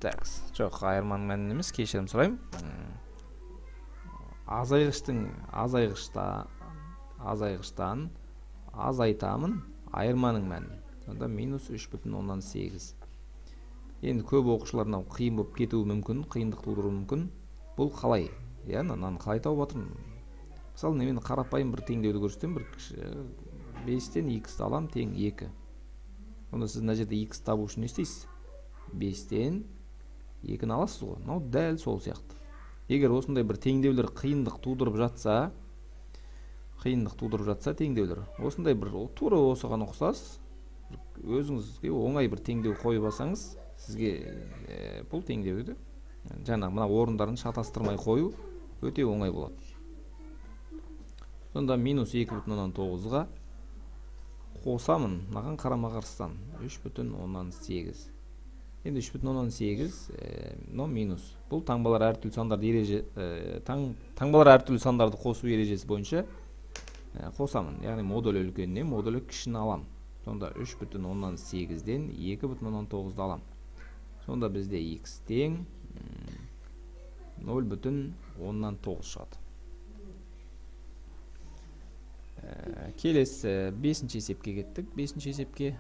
такс, жоқ, айырманың мәніне емес, кешірім сұрайым. Азайғыштан азайтамын айырманың мәнін. Сонда минус 3,8. Енді көп оқушыларына қиын болып кетуі мүмкін, қиындық тудыруы мүмкін. Бұл қалай? Наны қалай тауып жатырмын? Мысалы, мен қарапайым бір теңдеуді көрсетем, 5-тен x-ті алам, тең 2. Онда сіз мына жерде x табу үшін не істейсіз? 5-тен 2-ні аласыз ғой. Дәл сол сияқты. Егер осындай бір теңдеулер қиындық тудырып жатса, теңдеулер, осындай бір тура осыған ұқсас, өзіңізге оңай бір теңдеу қойып алсаңыз, сізге бұл теңдеуді жаңағы мына орындарын шатастырмай қою өте оңай болады. Сонда минус 2,9-ға қосамын, мынаған қарама-қарсыдан 3,8. Енді 3,8 минус. Бұл таңбалар әртүрлі сандарды қосу ережесі бойынша қосамын. Яғни модуль өлкеніне модуль кішіні алам. Сонда 3,8-ден 2,9-ды алам. Сонда бізде x тең 0,9 шығады. Келесі 5-ші есепке кеттік. 5-ші есепке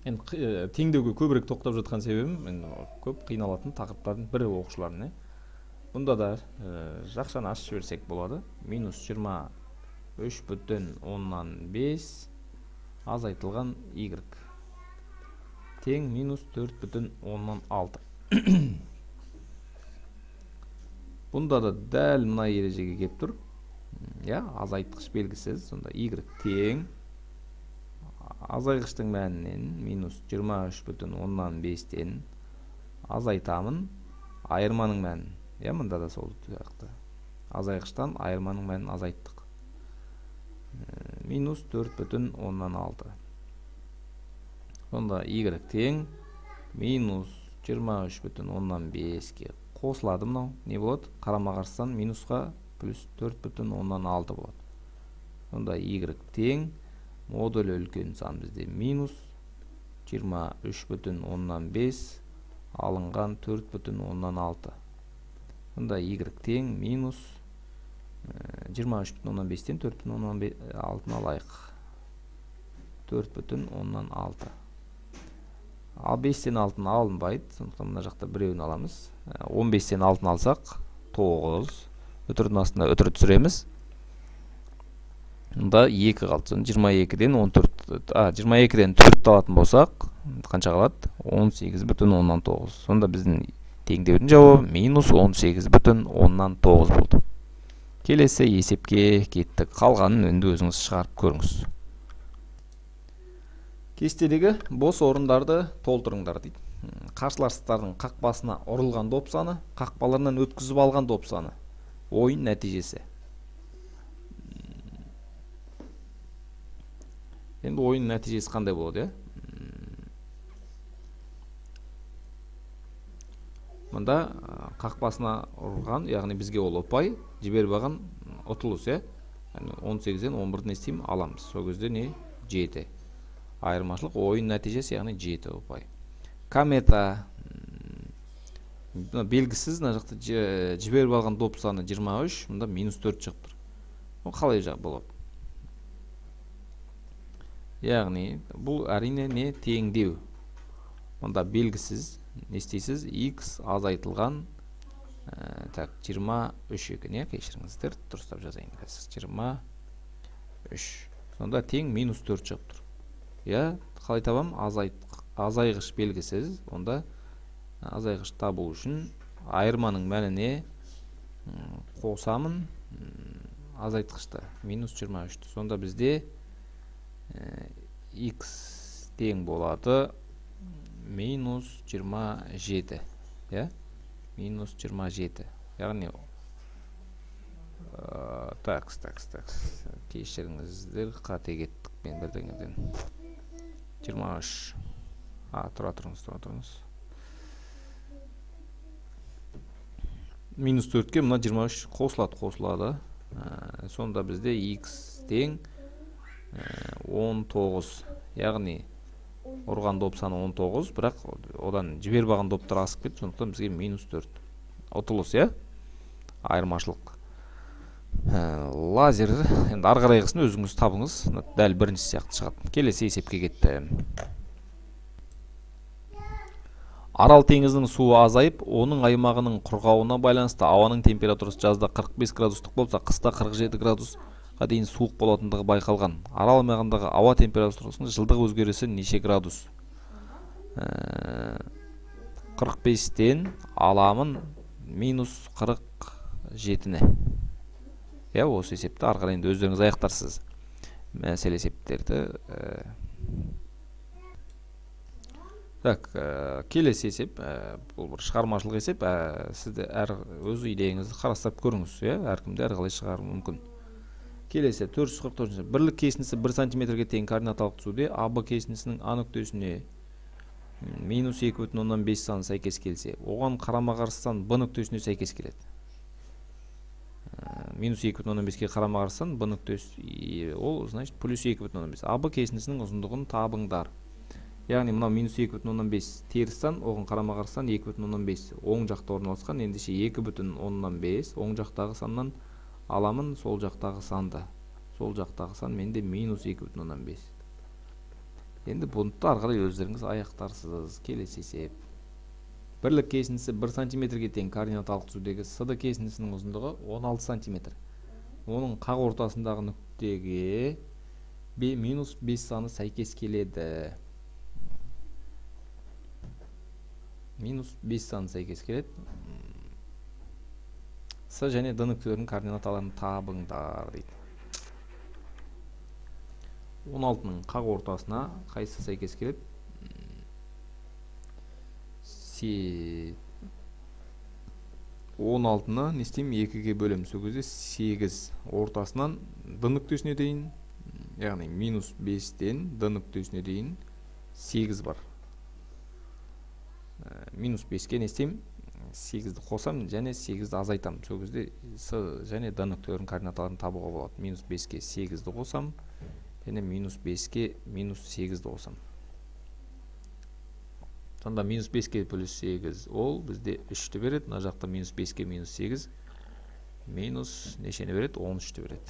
теңдеуге көбірек тоқтап жатқан себебім, көп қиналатын тақырыптардың бірі оқушылардың. Бұнда да жақшаны ашып жіберсек болады. Минус 23,5 азайтылған y тең минус 4,6. Бұнда да дәл мына ережеге кеп тұр. Азайтқыш белгісіз. Сонда y тең азайғыштың мәнінен минус 23,5-тен азайтамын айырманың мәнін. Мында да сол сияқты. Азайғыштан айырманың мәнін азайттық. Минус 4,6. Сонда y тең минус 23,5-ке қосылады мынау. Не болады? Қарама-қарсыдан минусқа плюс 4,6 болады. Сонда y тең модулі үлкен сан бізде минус 23,5 алынған 4,6. Сонда y тең минус 23,5-тен 4,6-ны алайық. 4,6. Ал 5-тен 6-ны алынбайды. Сондықтан мына жақта біреуін аламыз. 15-тен 6-ны алсақ 9. Үтірдің астында үтір түсіреміз. Мұнда 2 қалды. 22-ден 4 алатын болсақ, қанша қалады? 18,9. Сонда біздің теңдеудің жауабы минус 18,9 болды. Келесі есепке кеттік. Қалғанын енді өзіңіз шығарып көріңіз. Кестедегі бос орындарды толтырыңдар дейді. Қарсыластардың қақпасына ұрылған доп саны, қақпаларынан өткізіп алған доп саны. Ойын нәтижесі. Енді ойын нәтижесі қандай болады, Мұнда қақпасына ұрған, яғни бізге ол ұпай, жіберіп алған ұтылыс, 18-ден 11-ді істеймін, аламыз. Сол кезде не? 7. Айырмашылық ойын нәтижесі, яғни 7 ұпай. Комета белгісіз, мына жақта жіберіп алған доп саны 23, мұнда минус 4 шығып тұр. Ол қалай жақ болады? Яғни бұл әрине не? Теңдеу. Мұнда белгісіз, не істейсіз? X азайтылған 23 екен, кешіріңіздер, дұрыстап жазайын. 23. Сонда тең минус 4 шығып тұр. Қалай табам? Азайғыш белгісіз. Онда азайғыш табу үшін айырманың мәніне қосамын азайтқышты. Минус 23. Сонда бізде X тең болады минус 27. Минус 27. Яғни такс. Кешіріңіздер, қате кеттік мен бірдеңеден. 23. Тұра тұрыңыз. Минус 4-ке мұна 23 қосылады. Сонда бізде X тең 19. Яғни ұрған доп саны 19, бірақ одан жіберіп алған доптар асып кетті, сондықтан бізге минус 4. Ұтылыс, айырмашылық. Лазер, енді арғарайғысын өзіңіз табыңыз, дәл бірінші сияқты шығады. Келесі есепке кетті. Арал теңізінің суы азайып, оның аймағының құрғауына байланысты ауаның температурасы жазда 45 градустық болса, қыста 47 градусқа дейін суық болатындығы байқалған. Арал аймағындағы ауа температурасының жылдық өзгерісі неше градус? 45-тен аламын минус 47-ні. Осы есепті арқарайында өздеріңіз аяқтарсыз. Мәселе есептерді. Келесі есеп, бұл бір шығармашылық есеп, сізді өз идеяңызды қарастырып көріңіз, әркімде әрқалай шығару мүмкін. Келесі 444. Бірлік кесіндісі 1 сантиметрге тең координаталық түсуде АБ кесіндісінің А нүктесіне минус 2,5 саны сәйкес келсе, оған қарама-қарсы сан Б нүктесіне сәйкес келеді. Минус 2,5-ке қарама-қарсы сан Б нүктесі, ол значит плюс 2,5. АБ кесіндісінің ұзындығын табыңдар. Яғни мынау минус 2,5 теріс сан, оған қарама-қарсы сан 2,5. Оң жақта орналасқан, ендеше 2,5. Оң жақтағы саннан аламын сол жақтағы санды. Сол жақтағы сан менде минус 2,5. Енді бұнытты арқылай өздеріңіз аяқтарсыз. Келесі есеп. Бірлік кесіндісі 1 сантиметрге тең координаталық түсудегі СД кесіндісінің ұзындығы 16 сантиметр. Оның қақ ортасындағы нүктеге минус 5 саны сәйкес келеді. Минус 5 саны сәйкес келеді. С және Д нүктелерінің координаталарын табыңдар дейді. 16-ның қақ ортасына қайсы сәйкес келеді? 16-ны не істеймін, 2-ге бөлемін. Сол кезде 8 ортасынан д нүктесіне дейін, яғни минус 5-тен д нүктесіне дейін 8 бар. Минус 5-ке не істеймін? 8-ді қосам және 8-ді азайтам. Сол кезде с және д нүктелерінің координаталарын табуға болады. Минус 5-ке 8-ді қосам және минус 5-ке минус 8-ді қосам. Сонда минус 5-ке плюс 8 ол бізде 3-ті береді. Мына жақта минус 5-ке минус 8 минус нешені береді? 13-ті береді.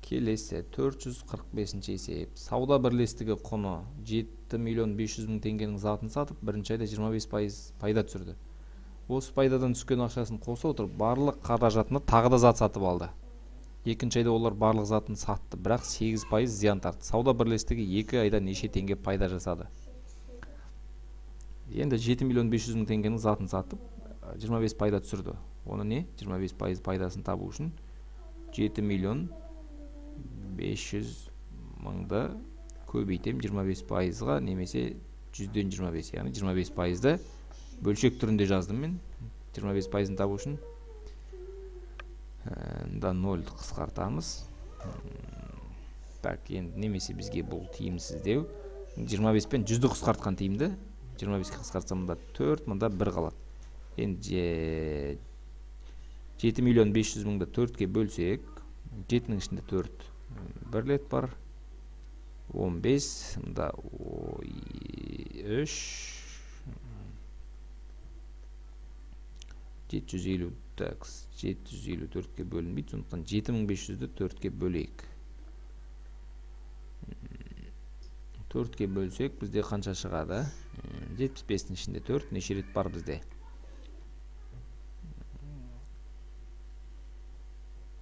Келесі 445-ші есеп. Сауда бірлестігі құны 7.500.000 теңгенің затын сатып, бірінші айда 25% пайда түсірді. Осы пайдадан түскен ақшасын қоса отырып, барлық қаражатына тағы да зат сатып алды. Екінші айда олар барлық затын сатты, бірақ 8% зиян тартты. Сауда бірлестігі 2 айда неше теңге пайда жасады? Енді 7.500.000 теңгенің затын сатып, 25 пайда түсірді. Оны не? 25% пайдасын табу үшін 7.500.000-ды көбейтем 25%-ға, немесе 100-ден 25, яғни 25%-ды бөлшек түрінде жаздым мен. 25%-ын табу үшін да 0-ді қысқартамыз. Так, енді немесе бізге бұл тиімсіздеу. 25 пен 100-ді қысқартқан тиімді. 25-ке қысқартсам мұнда 4, мұнда 1 қалады. Енді 7.500.000-ды 4-ке бөлсек, 7-нің ішінде 4 бірлет бар. 15, мұнда 3, 750, 754-ке бөлінбейді, сондықтан 7.500-ді 4-ке бөлейік. 4-ке бөлсек, бізде қанша шығады? 75-дің ішінде 4, неше рет бар бізде?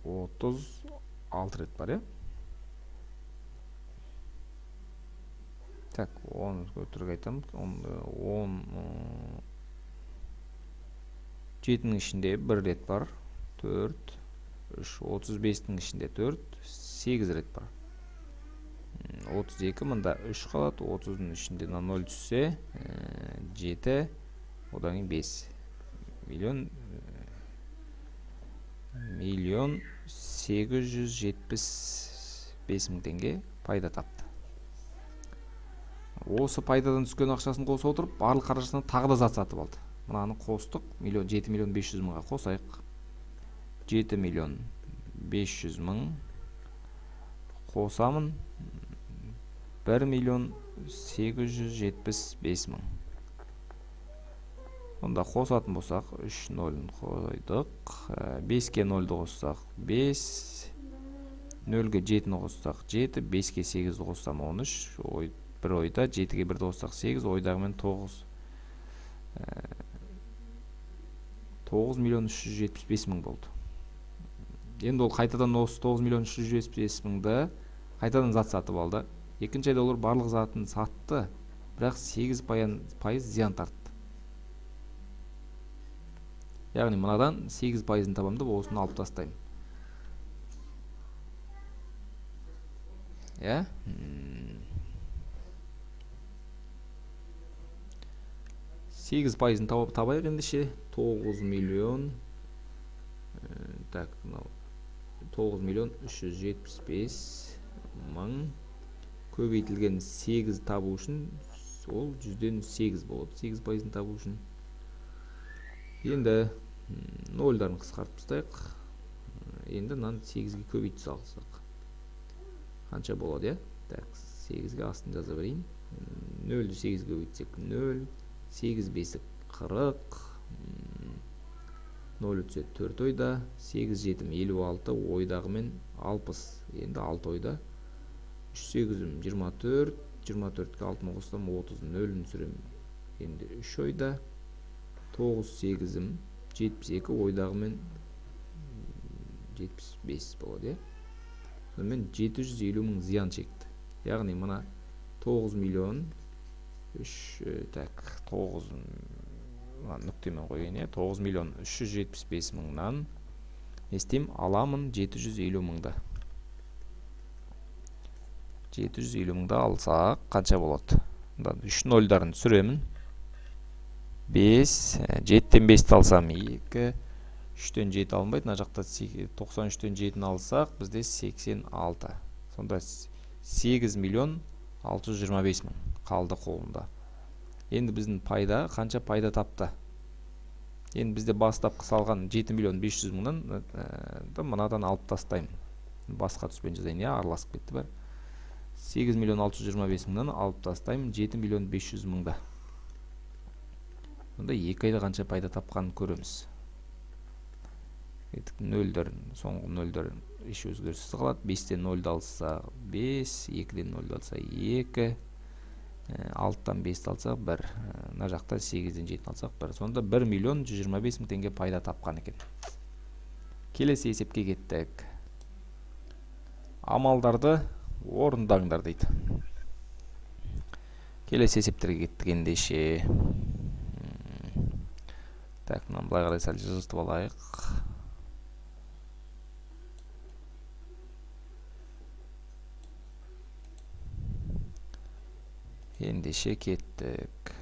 36 рет бар, е? Так, 10 көтірік айтам. 7-ның ішінде 1 рет бар. 4, 3, 35-дің ішінде 4, 8 рет бар. 32, мұнда 3 қалады. 30-ның ішінде 0 түссе, 7, одан кейін 5. Миллион 875.000 теңге пайда тапты. Осы пайдадан түскен ақшасын қоса отырып, барлық қаражатына тағы да зат сатып алды. Мынаны қостық, 7.500.000-ға қосайық. 7.500.000 қосамын, 1.875.000. Онда қосатын болсақ, 3 0-ын қойдық, 5-ке 0-ды қоссақ, 5, 0-ге 7-ні қоссақ, 7, 5-ке 8-ді қоссам, 13, бір ойда, 7-ге 1-ді қоссақ, 8, ойдағымен 9. 9.375.000 болды. Енді ол қайтадан осы 9.375.000-ді қайтадан зат сатып алды. Екінші айда олар барлық затын сатты, бірақ 8% зиян тартты. Яғни мынадан 8%-ын табамын деп осыны алып тастаймын. Я? 8%-ын табайық ендеше. 9.375.000 көбейтілген 8 табу үшін ол 100-ден 8 болады. 8%-ын табу үшін. Енді 0-дарын қысқартып тастайық. Енді мынаны 8-ге көбейтіп салсақ. Қанша болады, я? Так, 8-ге астын жаза берейін. 0-ді 8-ге көбейтсек 0, 8 5 40, 0 түседі 4 ойда, 8 7 56, ойдағымен 60. Енді 6 ойда 3 8 24, 24-ке 6-ны қоссам 30, 0-ін сүрем. Енді 3 ойда 9 8 72, ойдағымен 75 болады. Сонымен 750.000 зиян шекті. Яғни мына 9 миллион 9 нүктемен қойын, 9.375.000-нан естем аламын 750.000-ды. 750.000-ды алсақ қанша болады? 3 нөлдарын сүремін. 5, 7-тен 5-ті алсам 2, 3-тен 7 алынбайды. Мына жақта 93-тен 7-ні алсақ, бізде 86. Сонда 8 миллион 625 мың қалды қолында. Енді біздің пайда, қанша пайда тапты? Енді бізде бастапқы салған 7 миллион 500 мыңнан мынадан алып тастаймын. Басқа түспен жазайын, араласып кетті бәрі. 8 миллион 625 мыңнан алып тастаймын 7 миллион 500 мыңда. Онда 2 айда қанша пайда тапқанын көреміз. Нөлдер, соңғы нөлдер еш өзгеріссіз қалады. 5-тен 0-ді алса 5, 2-ден 0-ді алса 2, 6-тан 5-ті алсақ 1, мына жақта 8-ден 7-ні алсақ 1. Сонда 1 миллион 125 мың теңге пайда тапқан екен. Келесі есепке кеттік. Амалдарды орындаңдар дейді. Келесі есептерге кеттік ендеше. Так, мынаны былай қарай сәл жылжытып алайық. Ендеше кеттік.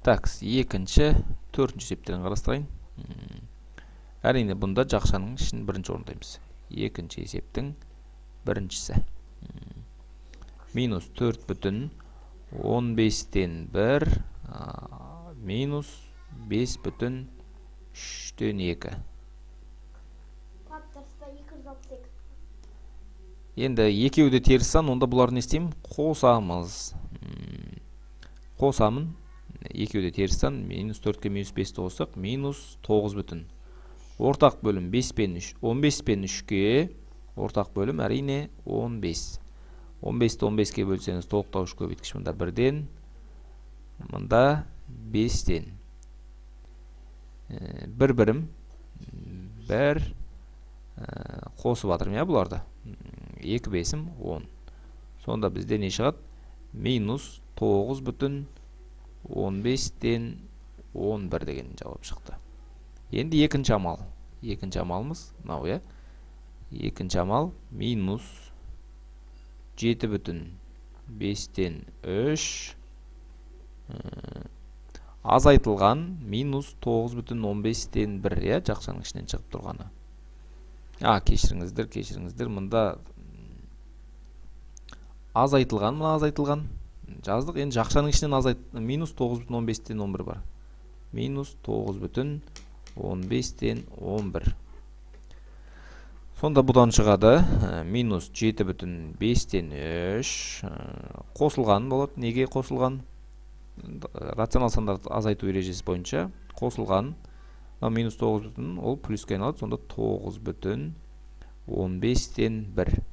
Так, екінші, төртінші есептерін қарастырайын. Әрине, бұнда жақшаның ішін бірінші орындаймыз. Екінші есептің біріншісі. Минус 4 бүтін 15-тен 1, минус 5 бүтін 3-тен 2. Енді екеуді теріс сан, онда бұларды не істеймін? Қосамыз. Қосамын. Екеуді теріс сан, минус 4-ке минус 5-ті қосақ, минус 9 бүтін. Ортақ бөлім 5 пен 3. 15 пен 3-ке ортақ бөлім әрине 15. 15-ті 15-ке бөлсеңіз толықтауыш көбейткіш мұнда 1-ден, мұнда 5-ден. Бір бірім, бір қосып атырым, бұларды. 2 бесім 10. Сонда бізде не шығады? Минус 9 бүтін 15-ден 11 деген жауап шықты. Енді екінші амал. Екінші амалымыз, мынау, екінші амал минус 7 бүтін 5-тен 3 азайтылған минус 9 бүтін 15-тен 1, жақшаның ішінен шығып тұрғаны. Кешіріңіздер, мұнда азайтылған, мұна азайтылған жаздық. Енді жақшаның ішінен минус 9 бүтін 15-тен 11 бар. Минус 9 бүтін 15-тен 11. Сонда бұдан шығады минус 7 бүтін 5-тен 3 қосылған болады. Неге қосылған? Рационал сандарды азайту ережесі бойынша қосылған. Минус 9 бүтін, ол плюске айналады. Сонда 9 бүтін 15-тен 1.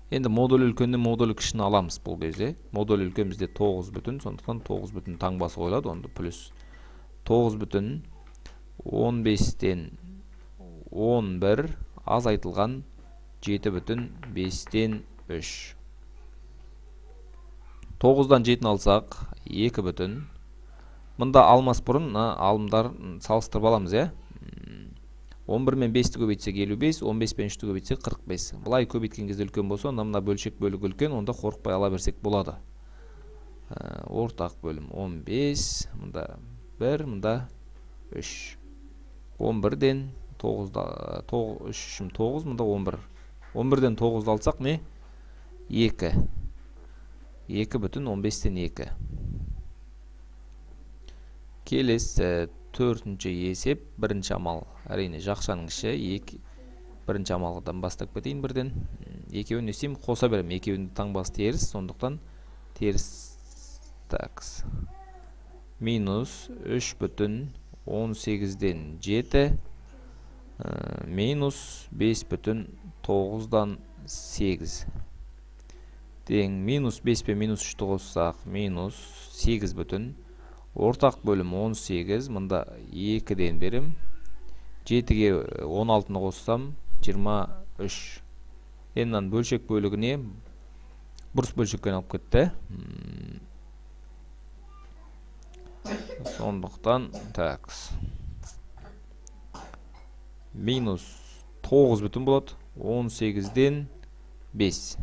Енді модуль үлкеннен модуль кішіні аламыз бұл кезде. Модуль үлкен бізде 9 бүтін, сондықтан 9 бүтін таңбасы қойылады. Онда плюс 9 бүтін 15-тен 11 азайтылған 7 бүтін 5-тен 3. 9-дан 7-ні алсақ 2 бүтін. Мұнда алмас бұрын алымдар салыстырып аламыз, 11 мен 5-ті көбейтсек 55, 15 пен 3-ті көбейтсек 45. Бұлай көбейткен кезде үлкен болса, онда мына бөлшек бөлік үлкен, онда қорықпай ала берсек болады. Ортақ бөлім 15, мұнда 1, мұнда 3. 11-ден 9, мұнда 11. 11-ден 9-ды алсақ не? 2. 2 бүтін 15-тен 2. Келесі төртінші есеп, бірінші амал. Әрине жақшаның іші, бірінші амалдан бастап кетейін бірден. Екеуін не істеймін? Қоса берем. Екеуінің таңбасы теріс, сондықтан теріс. Такс. Минус 3 бүтін 18-ден 7. Минус 5 бүтін 9-дан 8. Дең, минус 5 пен минус 3-ті қоссақ, минус 8 бүтін. Ортақ бөлім 18, мұнда 2-ден берем. 7-ге 16-ны қоссам, 23. Еннен бөлшек бөлігіне бұрыс бөлшеккен алып кетті. Сондықтан, такс. Минус 9 бүтін болады. 18-ден 5.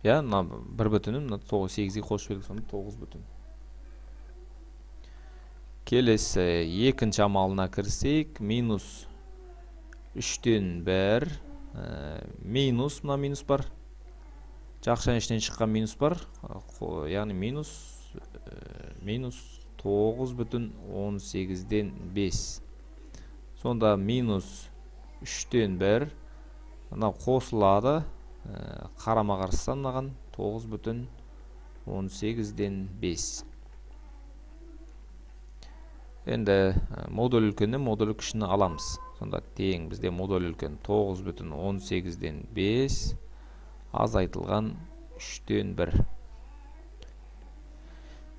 Я, мына 1 бүтінін 8-ге қосып бердік, сонда 9 бүтін. Келесі екінші амалына кірсек, минус 3-тен 1, минус, мына минус бар. Жақшан ішінен шыққан минус бар. Яғни минус 9,18-ден 5. Сонда минус 3-тен 1, мына қосылады. Қарама қарсы мынаған 9,18-ден 5. Енді модуль үлкені, модуль кішіні аламыз. Сонда тең бізде модуль үлкен 9,18-ден 5 азайтылған 3-тен 1.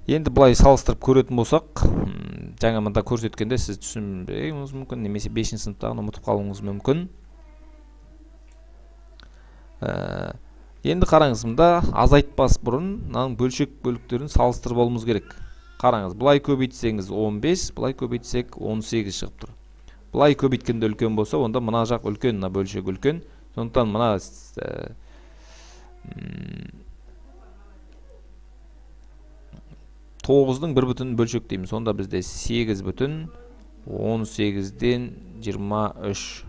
Енді бұлай салыстырып көретін болсақ, жаңа мында көрсеткенде сіз түсінбеуіңіз мүмкін, немесе 5-ші сыныптағын ұмытып қалуыңыз мүмкін. Енді қараңыз, мұнда азайтпас бұрын мынаның бөлшек бөліктерін салыстырып алуымыз керек. Қараңыз, бұлай көбейтсеңіз 15, бұлай көбейтсек 18 шығып тұр. Бұлай көбейткенде үлкен болса, онда мына жақ үлкен, мына бөлшек үлкен. Сондықтан мына 9-дың 1 бүтін бөлшек дейміз. Сонда бізде 8 бүтін 18-ден 23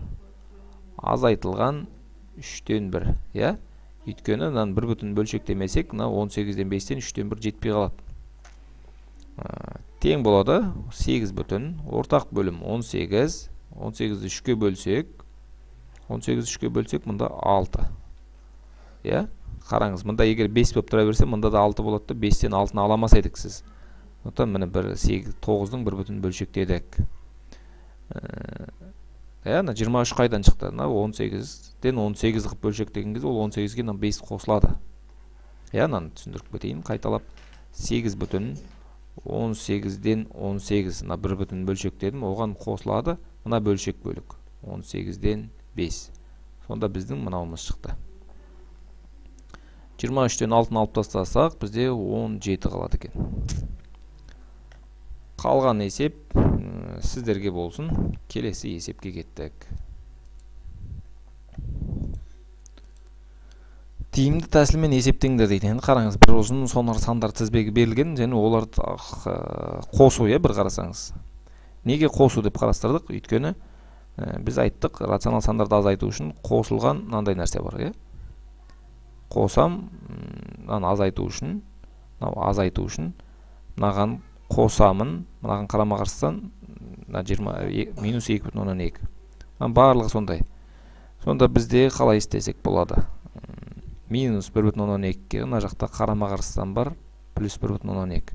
азайтылған 3-тен 1. Өйткені мынаны 1 бүтін бөлшек демесек, 18-ден 5-тен 3-тен 1 жетпей қалады. Тең болады 8 бүтін, ортақ бөлім 18, 18-ді 3-ке бөлсек, 18-ді 3-ке бөлсек, мұнда 6. Қараңыз, мұнда егер 5 болып тұра берсе, мұнда да 6 болады, 5-тен 6-ны аламас едік сіз. Оттан міне 9-дың 1 бүтін бөлшек дедік. 23 қайдан шықты? 18-ден 18 қып бөлшек деген кезде, ол 18-ге 5 қосылады. Мынаны түсіндіріп кетейін, қайталап 8 бүтін 18-ден 18, 1 бүтін бөлшек дедім, оған қосылады, мына бөлшек бөлік 18-ден 5. Сонда біздің мынауымыз шықты. 23-тен 6-ны алып тастасақ, бізде 17 қалады екен. Қалған есеп сіздерге болсын. Келесі есепке кеттік. Тиімді тәсілмен есептеңдер дейді. Енді қараңыз, бір ұзын сонар сандар тізбегі берілген, және оларды қосу, бір қарасаңыз. Неге қосу деп қарастырдық? Өйткені біз айттық, рационал сандарды азайту үшін қосылған мынандай нәрсе бар. Қосам, азайту үшін, мынаған қосамын, мынаған қарама қарсыдан минус 2,2. Барлығы сондай. Сонда бізде қалай істесек болады? Минус 1,2-ге мына жақта қарама қарсыдан бар, плюс 1,2.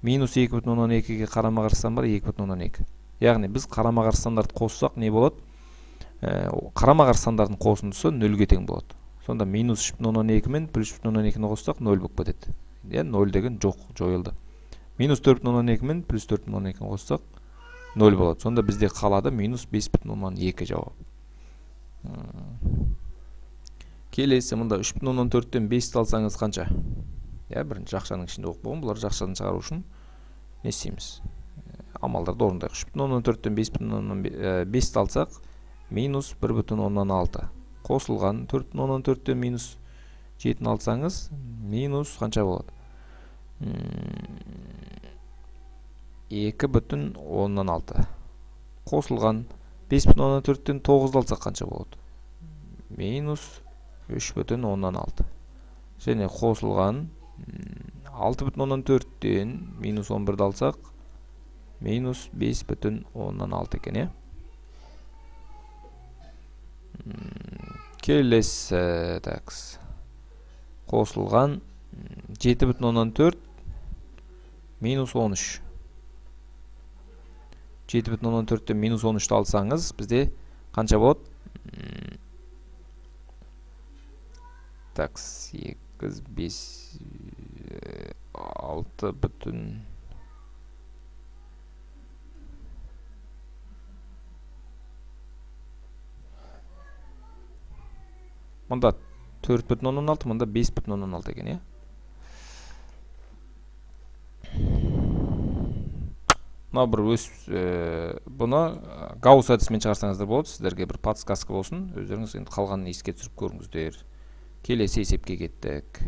Минус 2,2-ге қарама қарсыдан бар, 2,2. Яғни біз қарама қарсындарды қоссақ не болады? Қарама қарсындардың қосындысы 0-ге тең болады. Сонда минус 3,2 мен плюс 3,2-ні қоссақ 0 болып кетеді. 0 деген жоқ, жойылды. Минус 4,2 мен плюс 4,2-ні қоссақ 0 болады. Сонда бізде қалады минус 5,2 жауап. Келесі мұнда 3,4-тен 5 алсаңыз қанша? Бірінші жақшаның ішінде оқып болған, бұлар жақшаны шығару үшін не істейміз? Амалдарды орындайық. 3,4-тен 5 алсақ, минус 1,6. Қосылған 4,4-тен минус 7 алсаңыз, минус қанша болады? 2,6. Қосылған 5,4-тен 9 алсақ қанша болады? Минус 3,6. Және қосылған 6,4-тен минус 11 алсақ, минус 5,6 екен. Келесі қосылған 7,4 минус 13. 7,4-тен минус 13-ті алсаңыз, бізде қанша болады? 8, 5, 6 бүтін. Мұнда 4,16, мұнда 5,16 екен, Бұны Гаусс әдісімен шығарсаңыздар болады, сіздерге бір подсказка болсын, өздеріңіз қалғанын еске түсіріп көріңіздер. келесі есепке кеттік.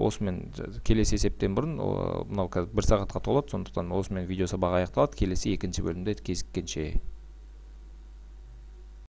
Осымен келесі есептен бұрын мынау қазір 1 сағатқа толады, сондықтан осымен видео сабағы аяқталады. Келесі екінші бөлімде кезіккенше.